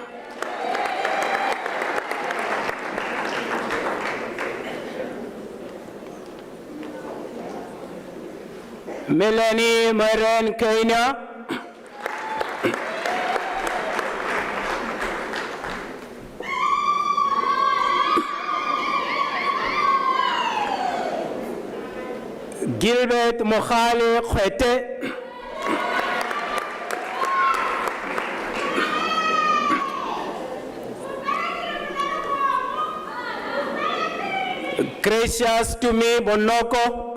S6: Melanie Maren Kenya. Gilbert Mokhale Khwete. Gracious to me Bonoko.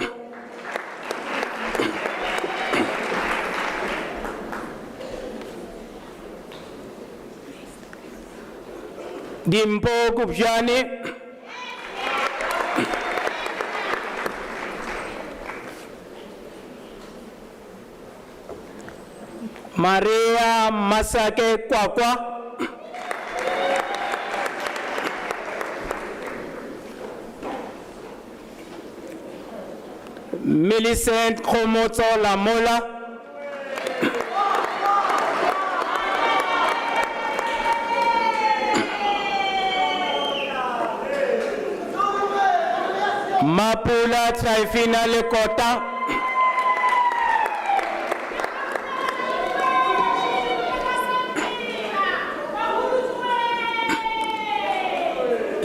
S6: Dimpo Kupjani. Maria Masake Kwakwa. Millicent Khomotso Lamola. Mapula Trifina Lekota.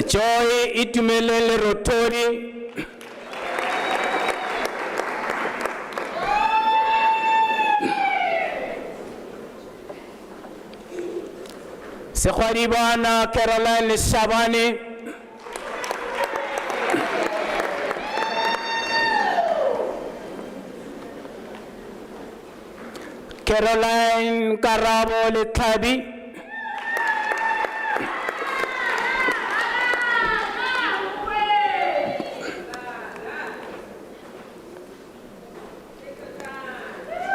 S6: Joy Itumelele Rotori. Sekhwaribana Caroline Shabani. Caroline Karabo Lethabi.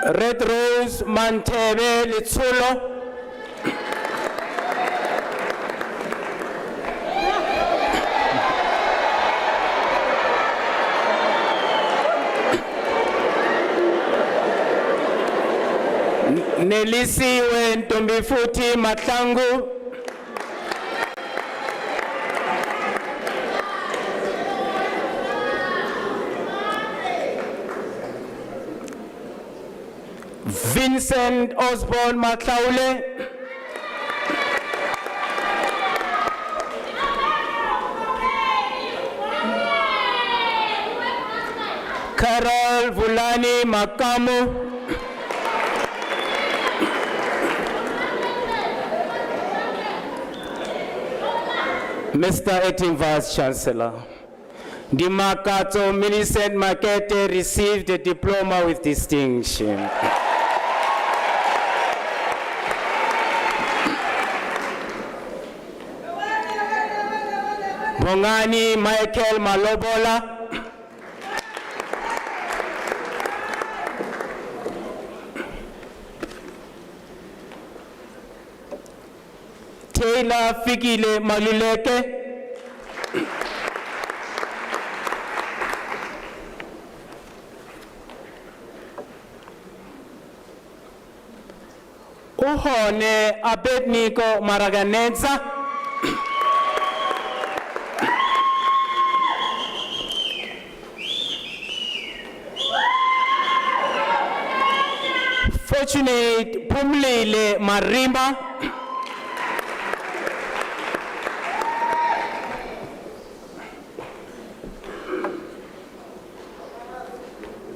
S6: Red Rose Mantebe Litsulo. Nelisiwe Ntombifuthi Mahlangu. Vincent Osborne Maklaule. Carol Vulani Makamu. Mr. Acting Vice Chancellor, Dimakato Millicent Makete received a diploma with distinction. Bongani Michael Malobola. Taylor Fikile Maluleke. Uhone Abednego Maraganeza. Fortunate Pumlile Marima.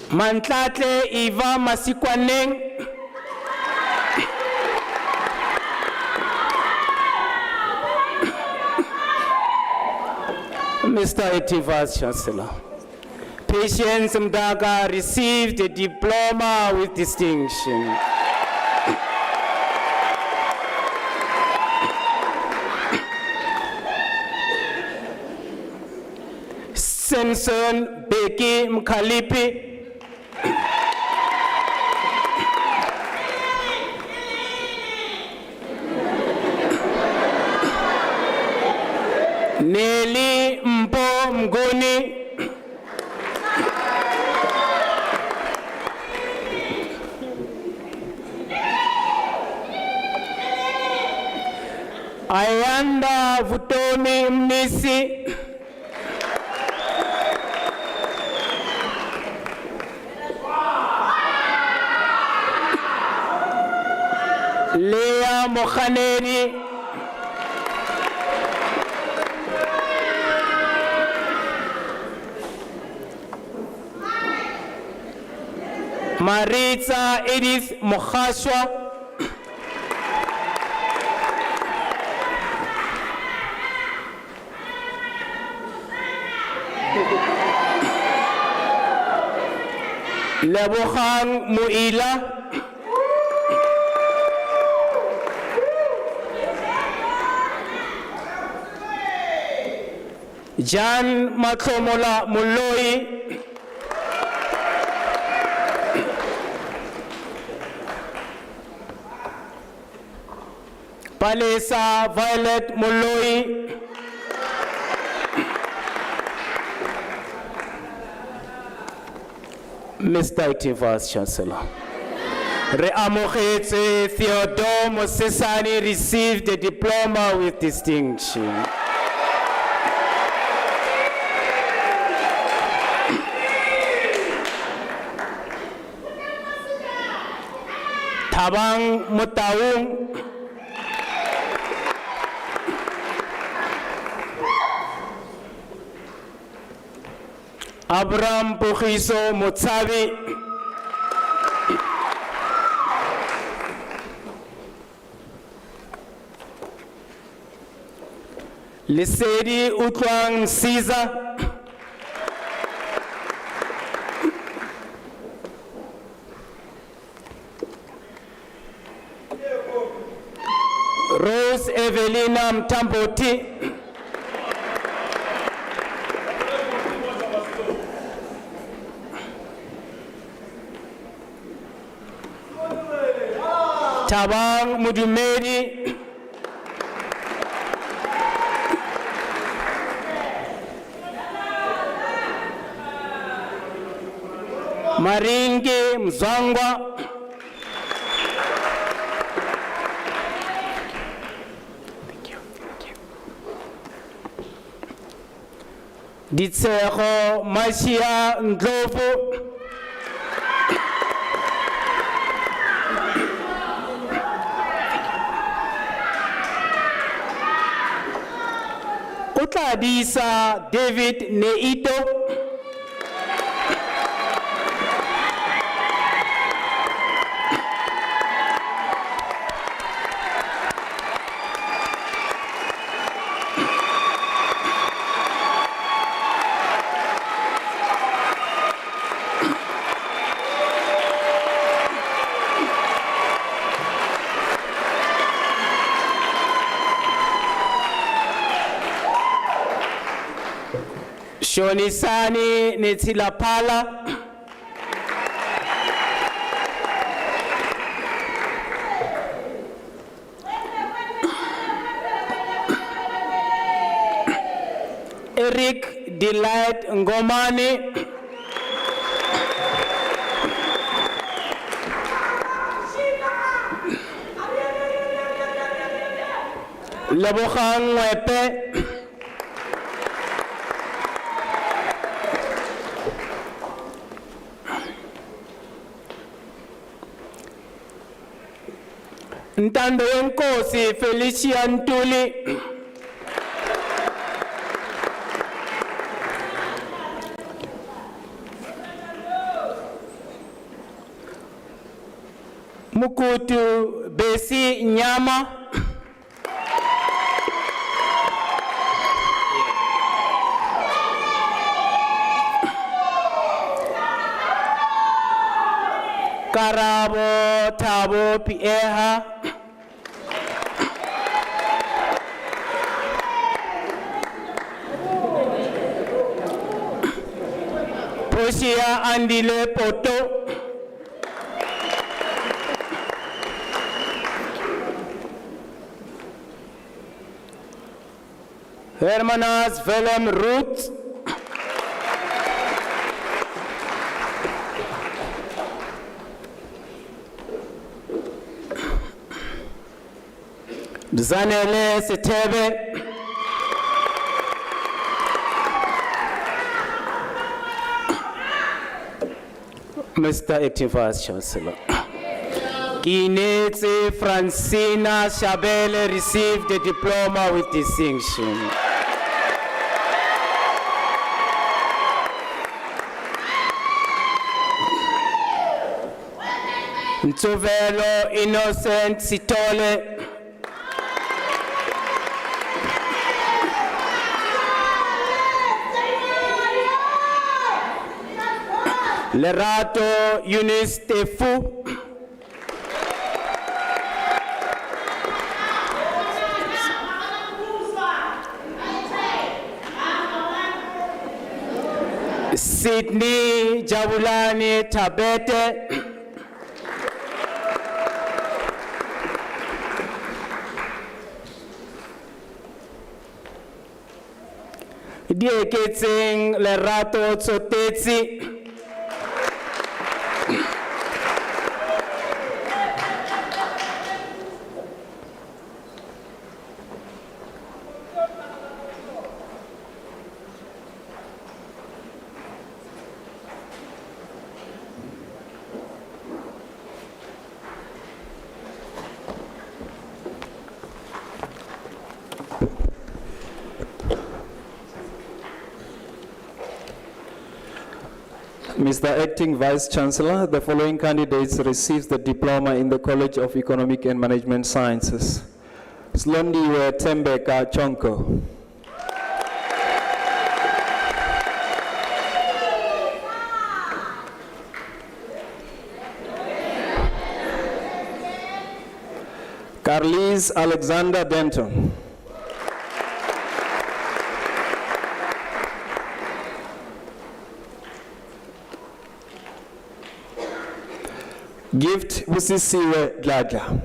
S6: Mantlatle Eva Masikwaneng. Mr. Acting Vice Chancellor, Patience Mdaga received a diploma with distinction. Samson Becky Mkhalipi. Nelly Mpo Mgoni. Ayanda Vutomi Mnisi. Leah Mokhaneri. Maritza Edith Mokhashwa. Lebogang Muila. Jan Matlomola Muloi. Palesa Violet Muloi. Mr. Acting Vice Chancellor. Re amogetse Theodore Mosesane received a diploma with distinction. Thabang Motaung Abraham Pogiso Motsabi Lesedi Utlwang Caesar Rose Evelina Mtamboti Tabang Mudumeri Maringe Mzangwa Ditsego Mashia Ndlovu Utladisa David Neito Shonisani Netilapala Eric Delight Ngomani Lebogang Wepe Ntando yenkosi Felicia Ntuli Mukutu Besi Nyama Karabo Tabo Pieha Posia Andile Poto Hermanas Velem Ruth Zanele Setebe Mr. Acting Vice Chancellor. Kinetse Francina Chabele received a diploma with distinction. Ntsovelo Innocent Sitole Lerato Eunice Tefu Sydney Jabulani Tabete Dieketsing Lerato Tsotetsi
S5: Mr. Acting Vice Chancellor, the following candidates received the diploma in the College of Economic and Management Sciences. Slondiwe Tembeka Chonko. Carlise Alexander Denton. Gift Busisiwe Dladla.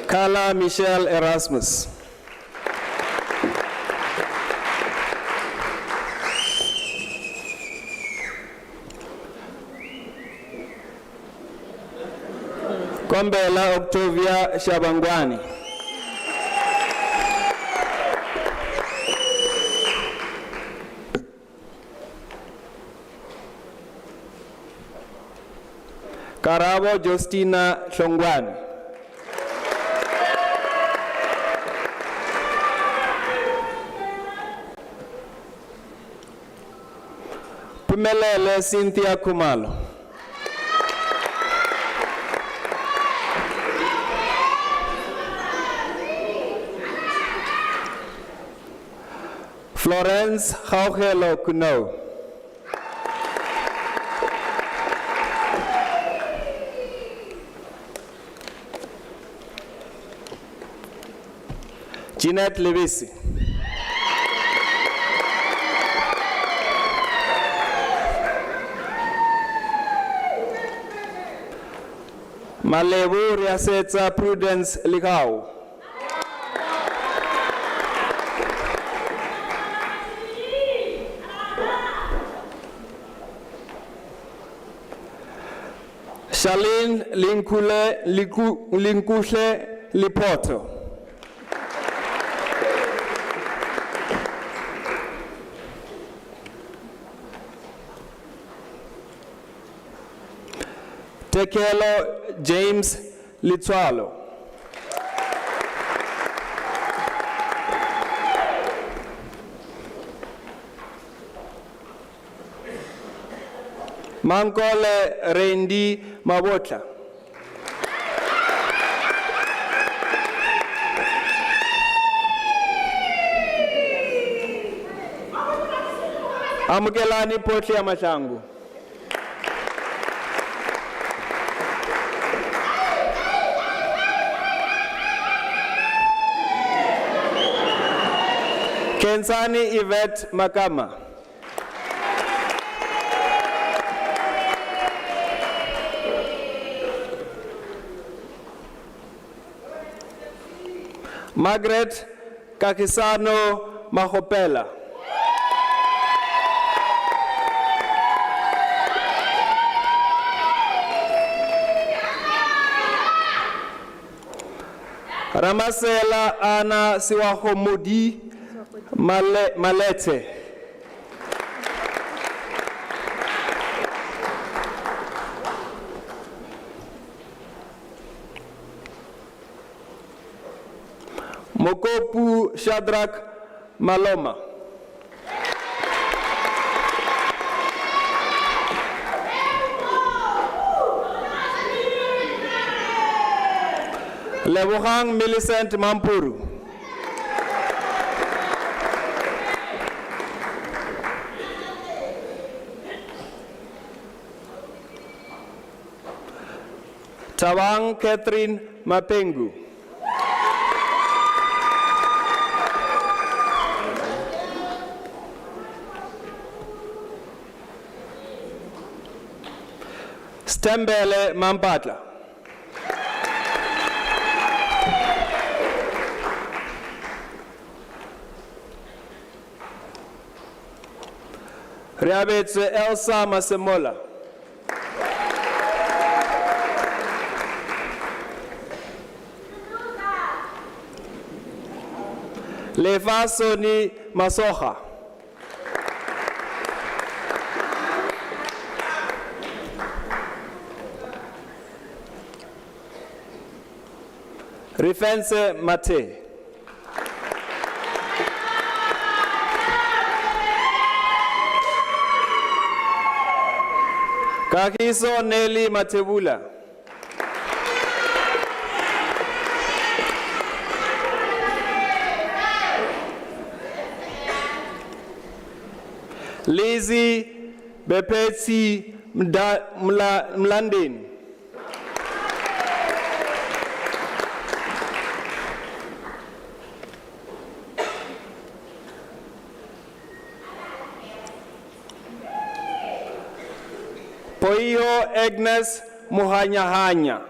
S5: Carla Michelle Erasmus. Kombela Octavia Shabangwani. Karabo Justina Shongwani. Pumelele Cynthia Kumalo. Florence Gaugelo Kuno. Jeanette Levisi. Malebu Riasetsa Prudence Ligao. Charlene Linkuhle Lipoto. Tekelo James Litswalo. Mankole Rendi Mabotla. Amukelani Potli Amashangu. Kensani Yvette Makama. Margaret Kakisano Mahopela. Ramasela Ana Siwahomudi Malete. Mokopu Shadrach Maloma. Lebohang Millicent Mampuru. Tawang Catherine Mapengu. Stembele Mampatla. Riabetse Elsa Masemola. Lefasoni Masoha. Rifense Mate. Kakiso Nelly Matebula. Lizzie Bepetsi Mlandin. Poio Agnes Muhanyahanya.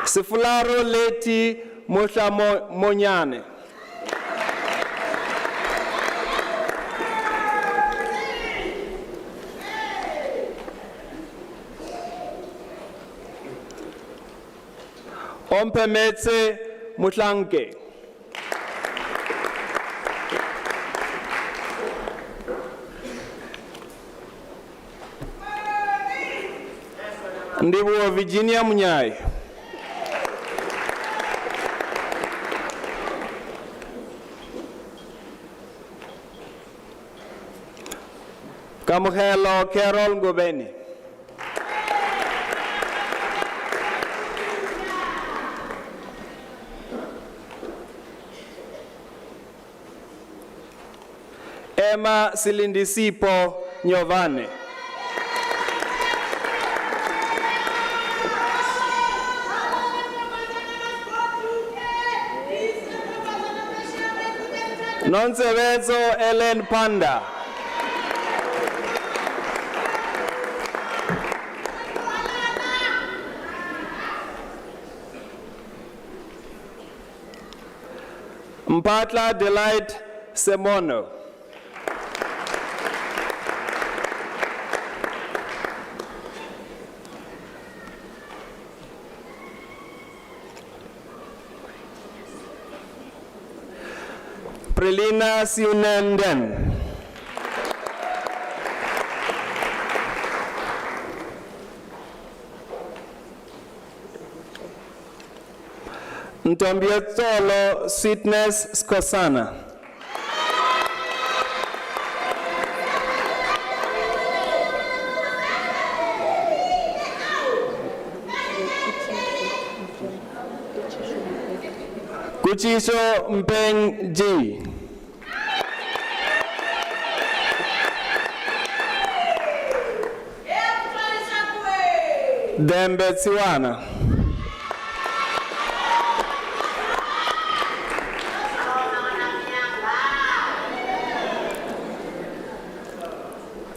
S5: Sifularo Leti Mosha Monyane. Ompemetse Mutlanke. Ndiwo Virginia Munyai. Kamukhelo Carol Ngobeni. Emma Silindisipo Nyovane. Nonsevezo Ellen Panda. Mpatla Delight Semono. Prelina Siunenden. Ntombietsolo Sweetness Skosana. Kuchisho Mpeng G. Dembe Tsiwana.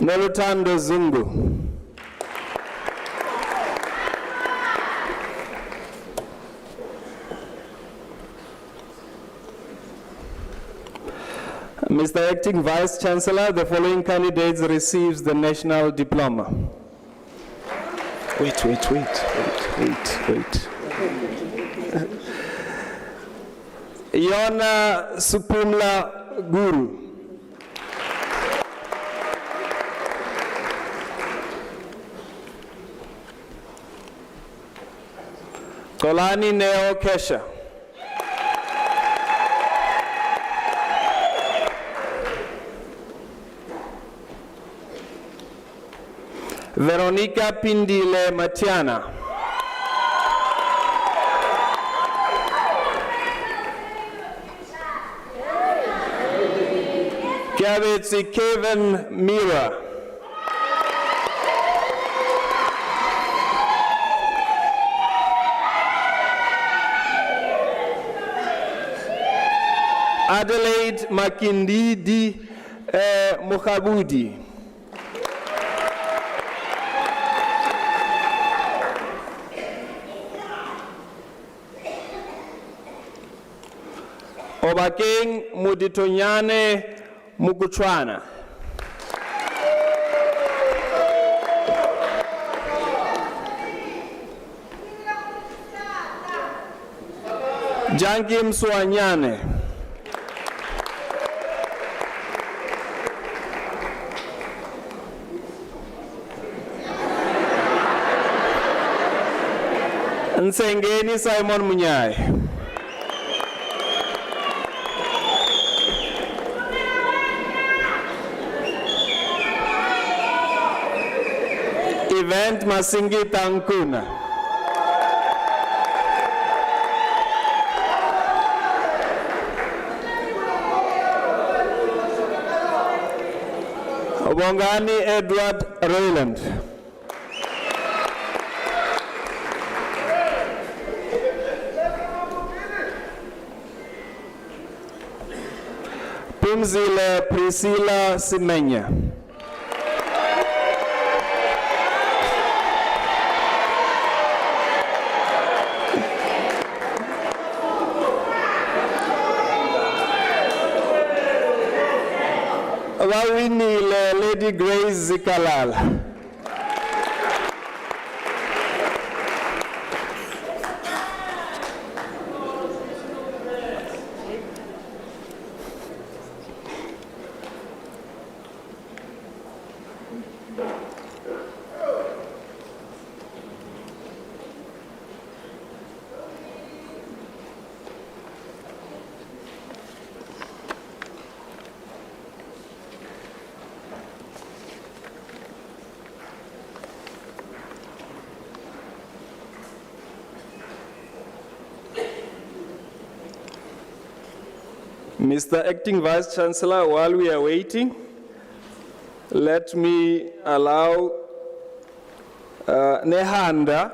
S5: Nolutando Zungu. Mr. Acting Vice Chancellor, the following candidates receives the national diploma.
S6: Wait.
S5: Yona Supumla Guru. Kolani Neo Kesha. Veronica Pindile Matiana. Kavitsi Kevin Mira. Adelaide Makindidi Mukhabudi. Obakeng Muditonyane Mukuchwana. Jankim Swanyane. Nsengeni Simon Munyai. Event Masingita Nkuna. Obongani Edward Rowland. Pumzile Priscilla Simenya. Wawinile Lady Grace Zikalala. Mr. Acting Vice Chancellor, while we are waiting, let me allow Nehanda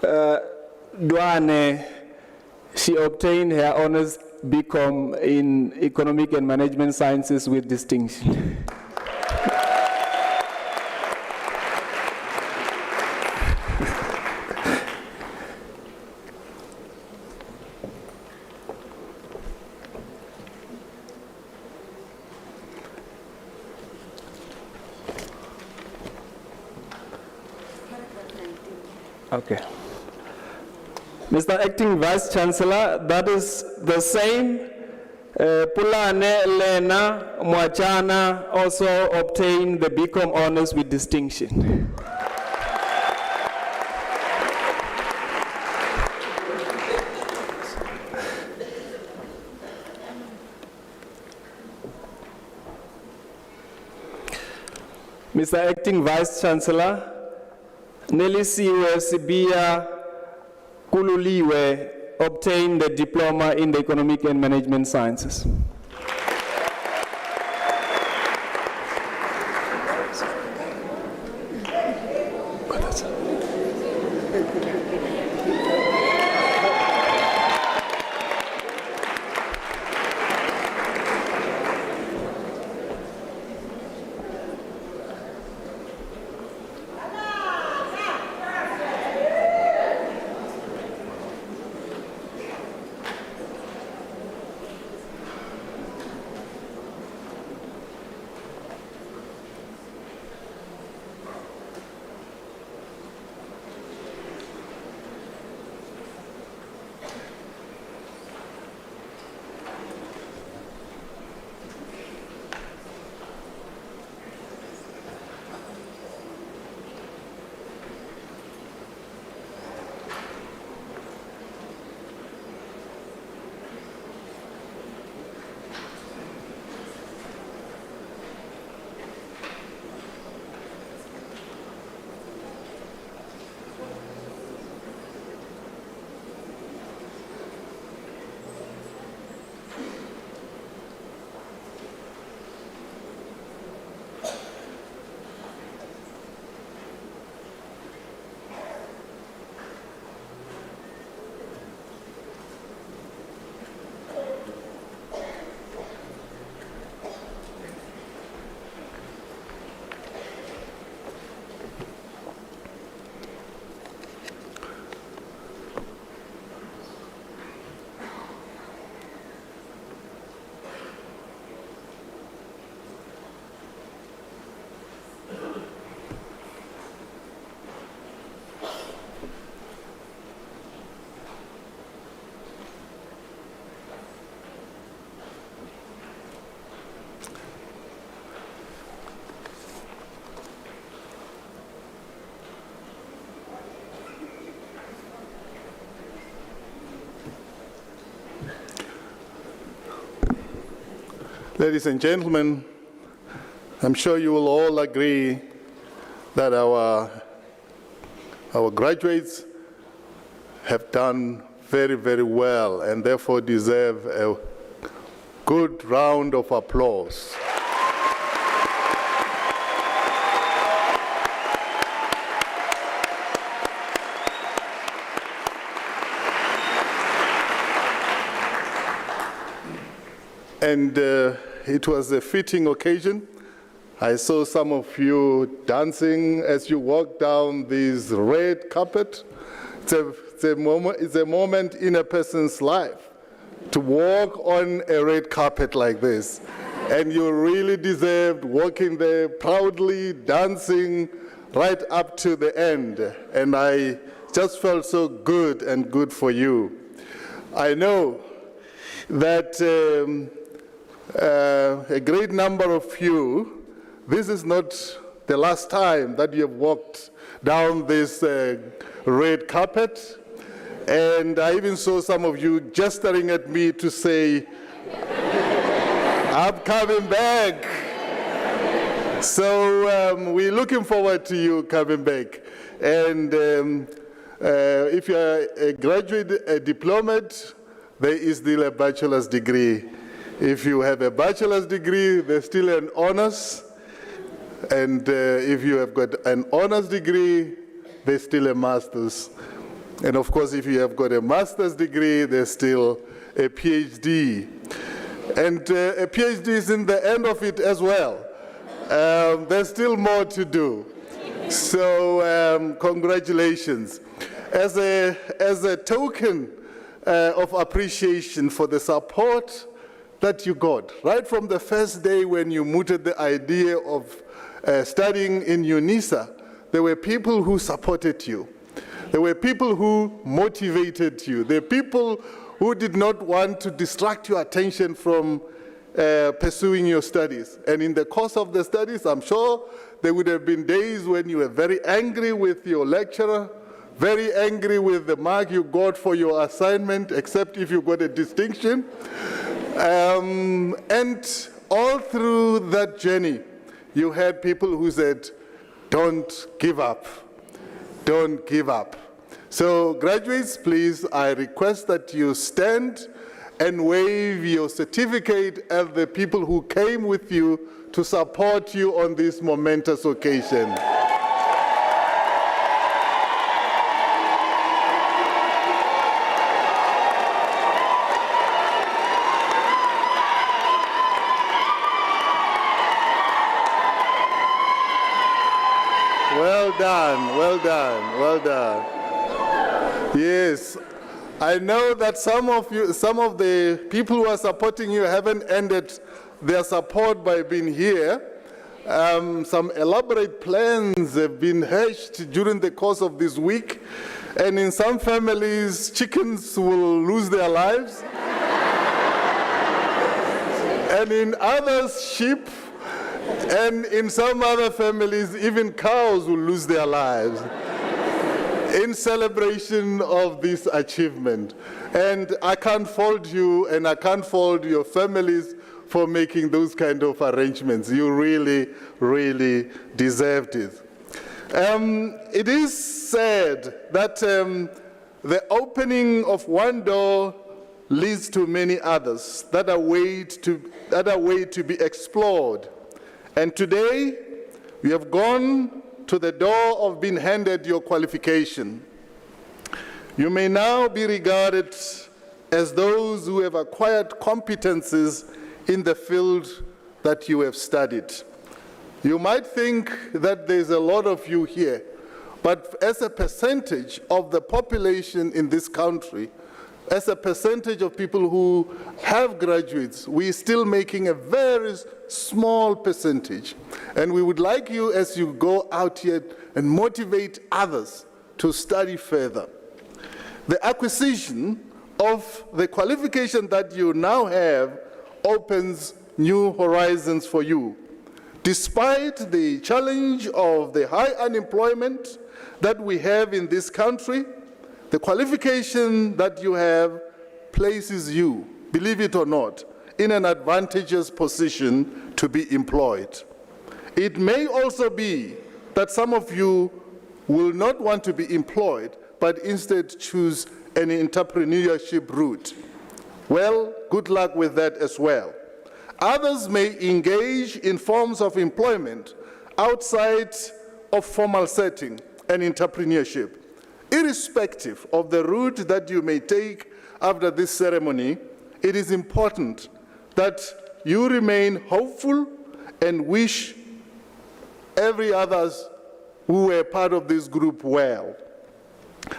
S5: Dwane. She obtained her honors BCom in Economic and Management Sciences with distinction. Okay. Mr. Acting Vice Chancellor, that is the same. Pulane Lena Mwachana also obtained the BCom honors with distinction. Mr. Acting Vice Chancellor, Nelisiwe Sibia Kululiwe obtained the diploma in the Economic and Management Sciences.
S1: Ladies and gentlemen, I'm sure you will all agree that our graduates have done very, very well and therefore deserve a good round of applause. And it was a fitting occasion. I saw some of you dancing as you walked down this red carpet. It's a moment in a person's life to walk on a red carpet like this. And you really deserved walking there proudly, dancing right up to the end. And I just felt so good and good for you. I know that a great number of you, this is not the last time that you have walked down this red carpet. And I even saw some of you gesturing at me to say, I'm coming back. So we're looking forward to you coming back. And if you're a graduate, a diplomate, there is still a bachelor's degree. If you have a bachelor's degree, there's still an honors. And if you have got an honors degree, there's still a master's. And of course, if you have got a master's degree, there's still a PhD. And a PhD is in the end of it as well. There's still more to do. So congratulations. As a token of appreciation for the support that you got, right from the first day when you mooted the idea of studying in UNISA, there were people who supported you. There were people who motivated you. There were people who did not want to distract your attention from pursuing your studies. And in the course of the studies, I'm sure there would have been days when you were very angry with your lecturer, very angry with the mark you got for your assignment, except if you got a distinction. And all through that journey, you had people who said, don't give up. Don't give up. So graduates, please, I request that you stand and wave your certificate at the people who came with you to support you on this momentous occasion. Well done, well done, well done. Yes, I know that some of the people who are supporting you haven't ended their support by being here. Some elaborate plans have been hatched during the course of this week, and in some families, chickens will lose their lives, and in others, sheep. And in some other families, even cows will lose their lives in celebration of this achievement. And I can't fault you, and I can't fault your families for making those kind of arrangements. You really, really deserved it. It is said that the opening of one door leads to many others that are wait to be explored. And today, we have gone to the door of being handed your qualification. You may now be regarded as those who have acquired competencies in the field that you have studied. You might think that there's a lot of you here, but as a percentage of the population in this country, as a percentage of people who have graduates, we're still making a very small percentage. And we would like you, as you go out here, and motivate others to study further. The acquisition of the qualification that you now have opens new horizons for you. Despite the challenge of the high unemployment that we have in this country, the qualification that you have places you, believe it or not, in an advantageous position to be employed. It may also be that some of you will not want to be employed, but instead choose an entrepreneurship route. Well, good luck with that as well. Others may engage in forms of employment outside of formal setting and entrepreneurship. Irrespective of the route that you may take after this ceremony, it is important that you remain hopeful and wish every others who were part of this group well.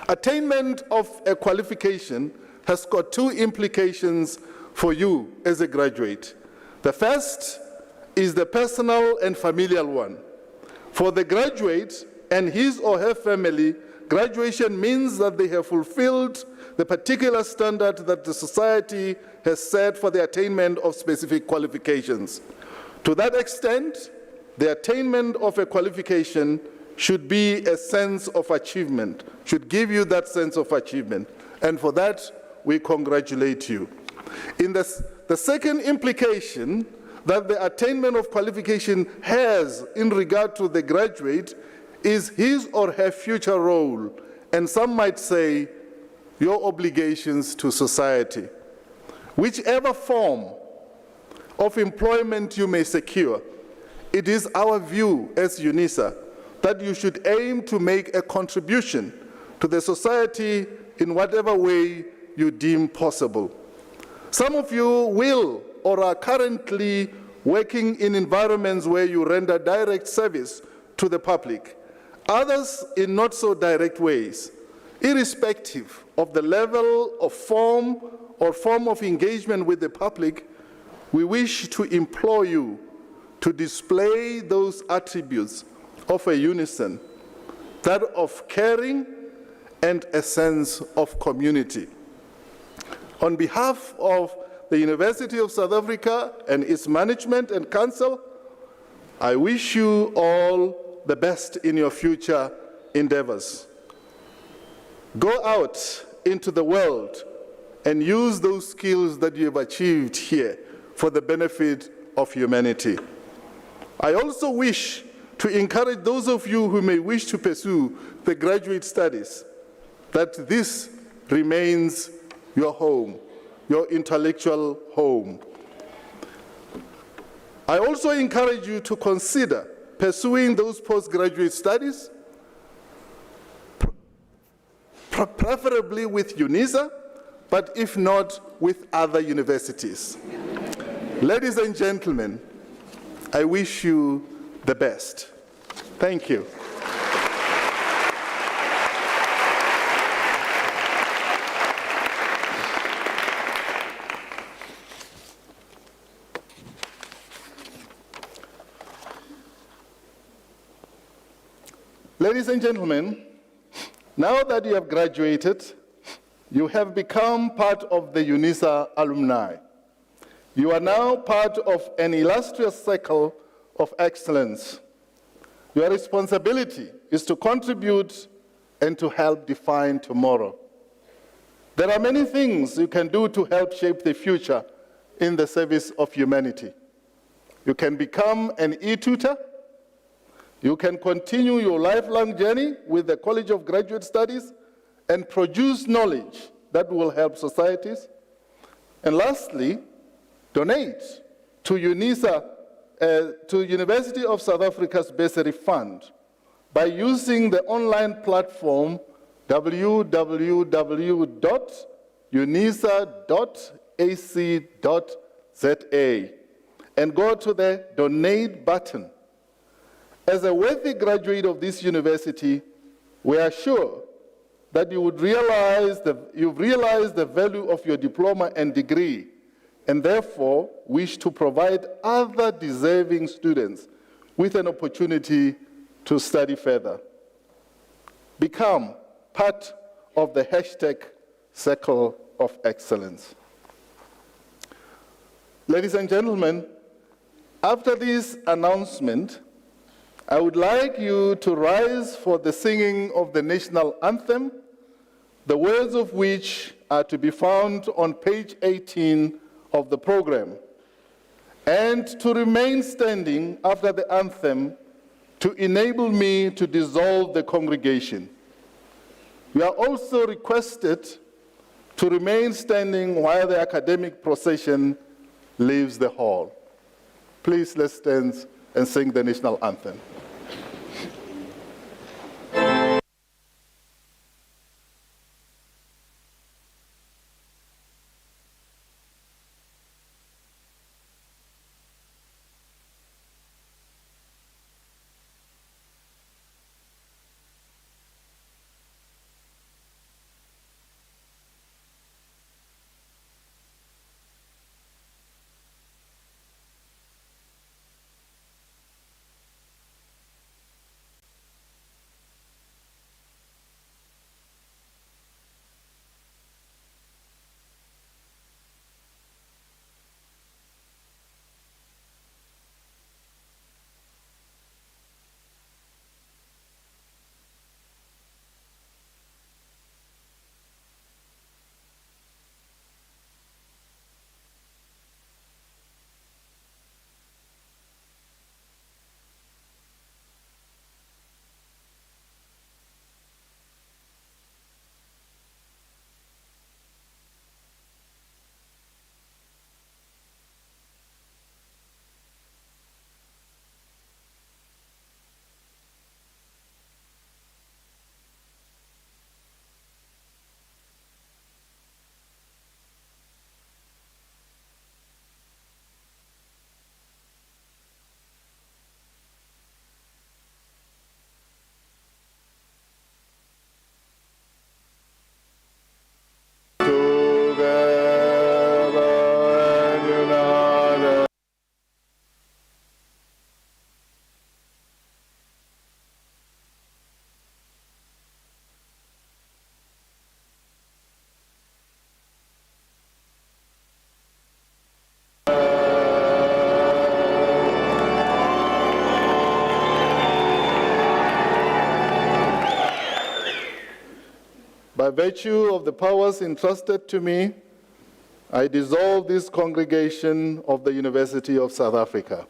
S1: Attainment of a qualification has got two implications for you as a graduate. The first is the personal and familial one. For the graduate and his or her family, graduation means that they have fulfilled the particular standard that the society has set for the attainment of specific qualifications. To that extent, the attainment of a qualification should be a sense of achievement, should give you that sense of achievement. And for that, we congratulate you. In the second implication that the attainment of qualification has in regard to the graduate is his or her future role, and some might say your obligations to society. Whichever form of employment you may secure, it is our view as UNISA that you should aim to make a contribution to the society in whatever way you deem possible. Some of you will or are currently working in environments where you render direct service to the public, others in not so direct ways. Irrespective of the level of form of engagement with the public, we wish to implore you to display those attributes of a unison, that of caring and a sense of community. On behalf of the University of South Africa and its management and council, I wish you all the best in your future endeavors. Go out into the world and use those skills that you have achieved here for the benefit of humanity. I also wish to encourage those of you who may wish to pursue the graduate studies that this remains your home, your intellectual home. I also encourage you to consider pursuing those postgraduate studies, preferably with UNISA, but if not, with other universities. Ladies and gentlemen, I wish you the best. Thank you. Ladies and gentlemen, now that you have graduated, you have become part of the UNISA alumni. You are now part of an illustrious circle of excellence. Your responsibility is to contribute and to help define tomorrow. There are many things you can do to help shape the future in the service of humanity. You can become an e-tutor. You can continue your lifelong journey with the College of Graduate Studies and produce knowledge that will help societies. And lastly, donate to UNISA, to University of South Africa's Bursary Fund by using the online platform www.unisa.ac.za and go to the donate button. As a worthy graduate of this university, we are sure that you've realized the value of your diploma and degree, and therefore wish to provide other deserving students with an opportunity to study further. Become part of the #Circle of Excellence. Ladies and gentlemen, after this announcement, I would like you to rise for the singing of the national anthem, the words of which are to be found on page 18 of the program. and to remain standing after the anthem to enable me to dissolve the congregation. You are also requested to remain standing while the academic procession leaves the hall. Please, let's stand and sing the national anthem. By virtue of the powers entrusted to me, I dissolve this congregation of the University of South Africa.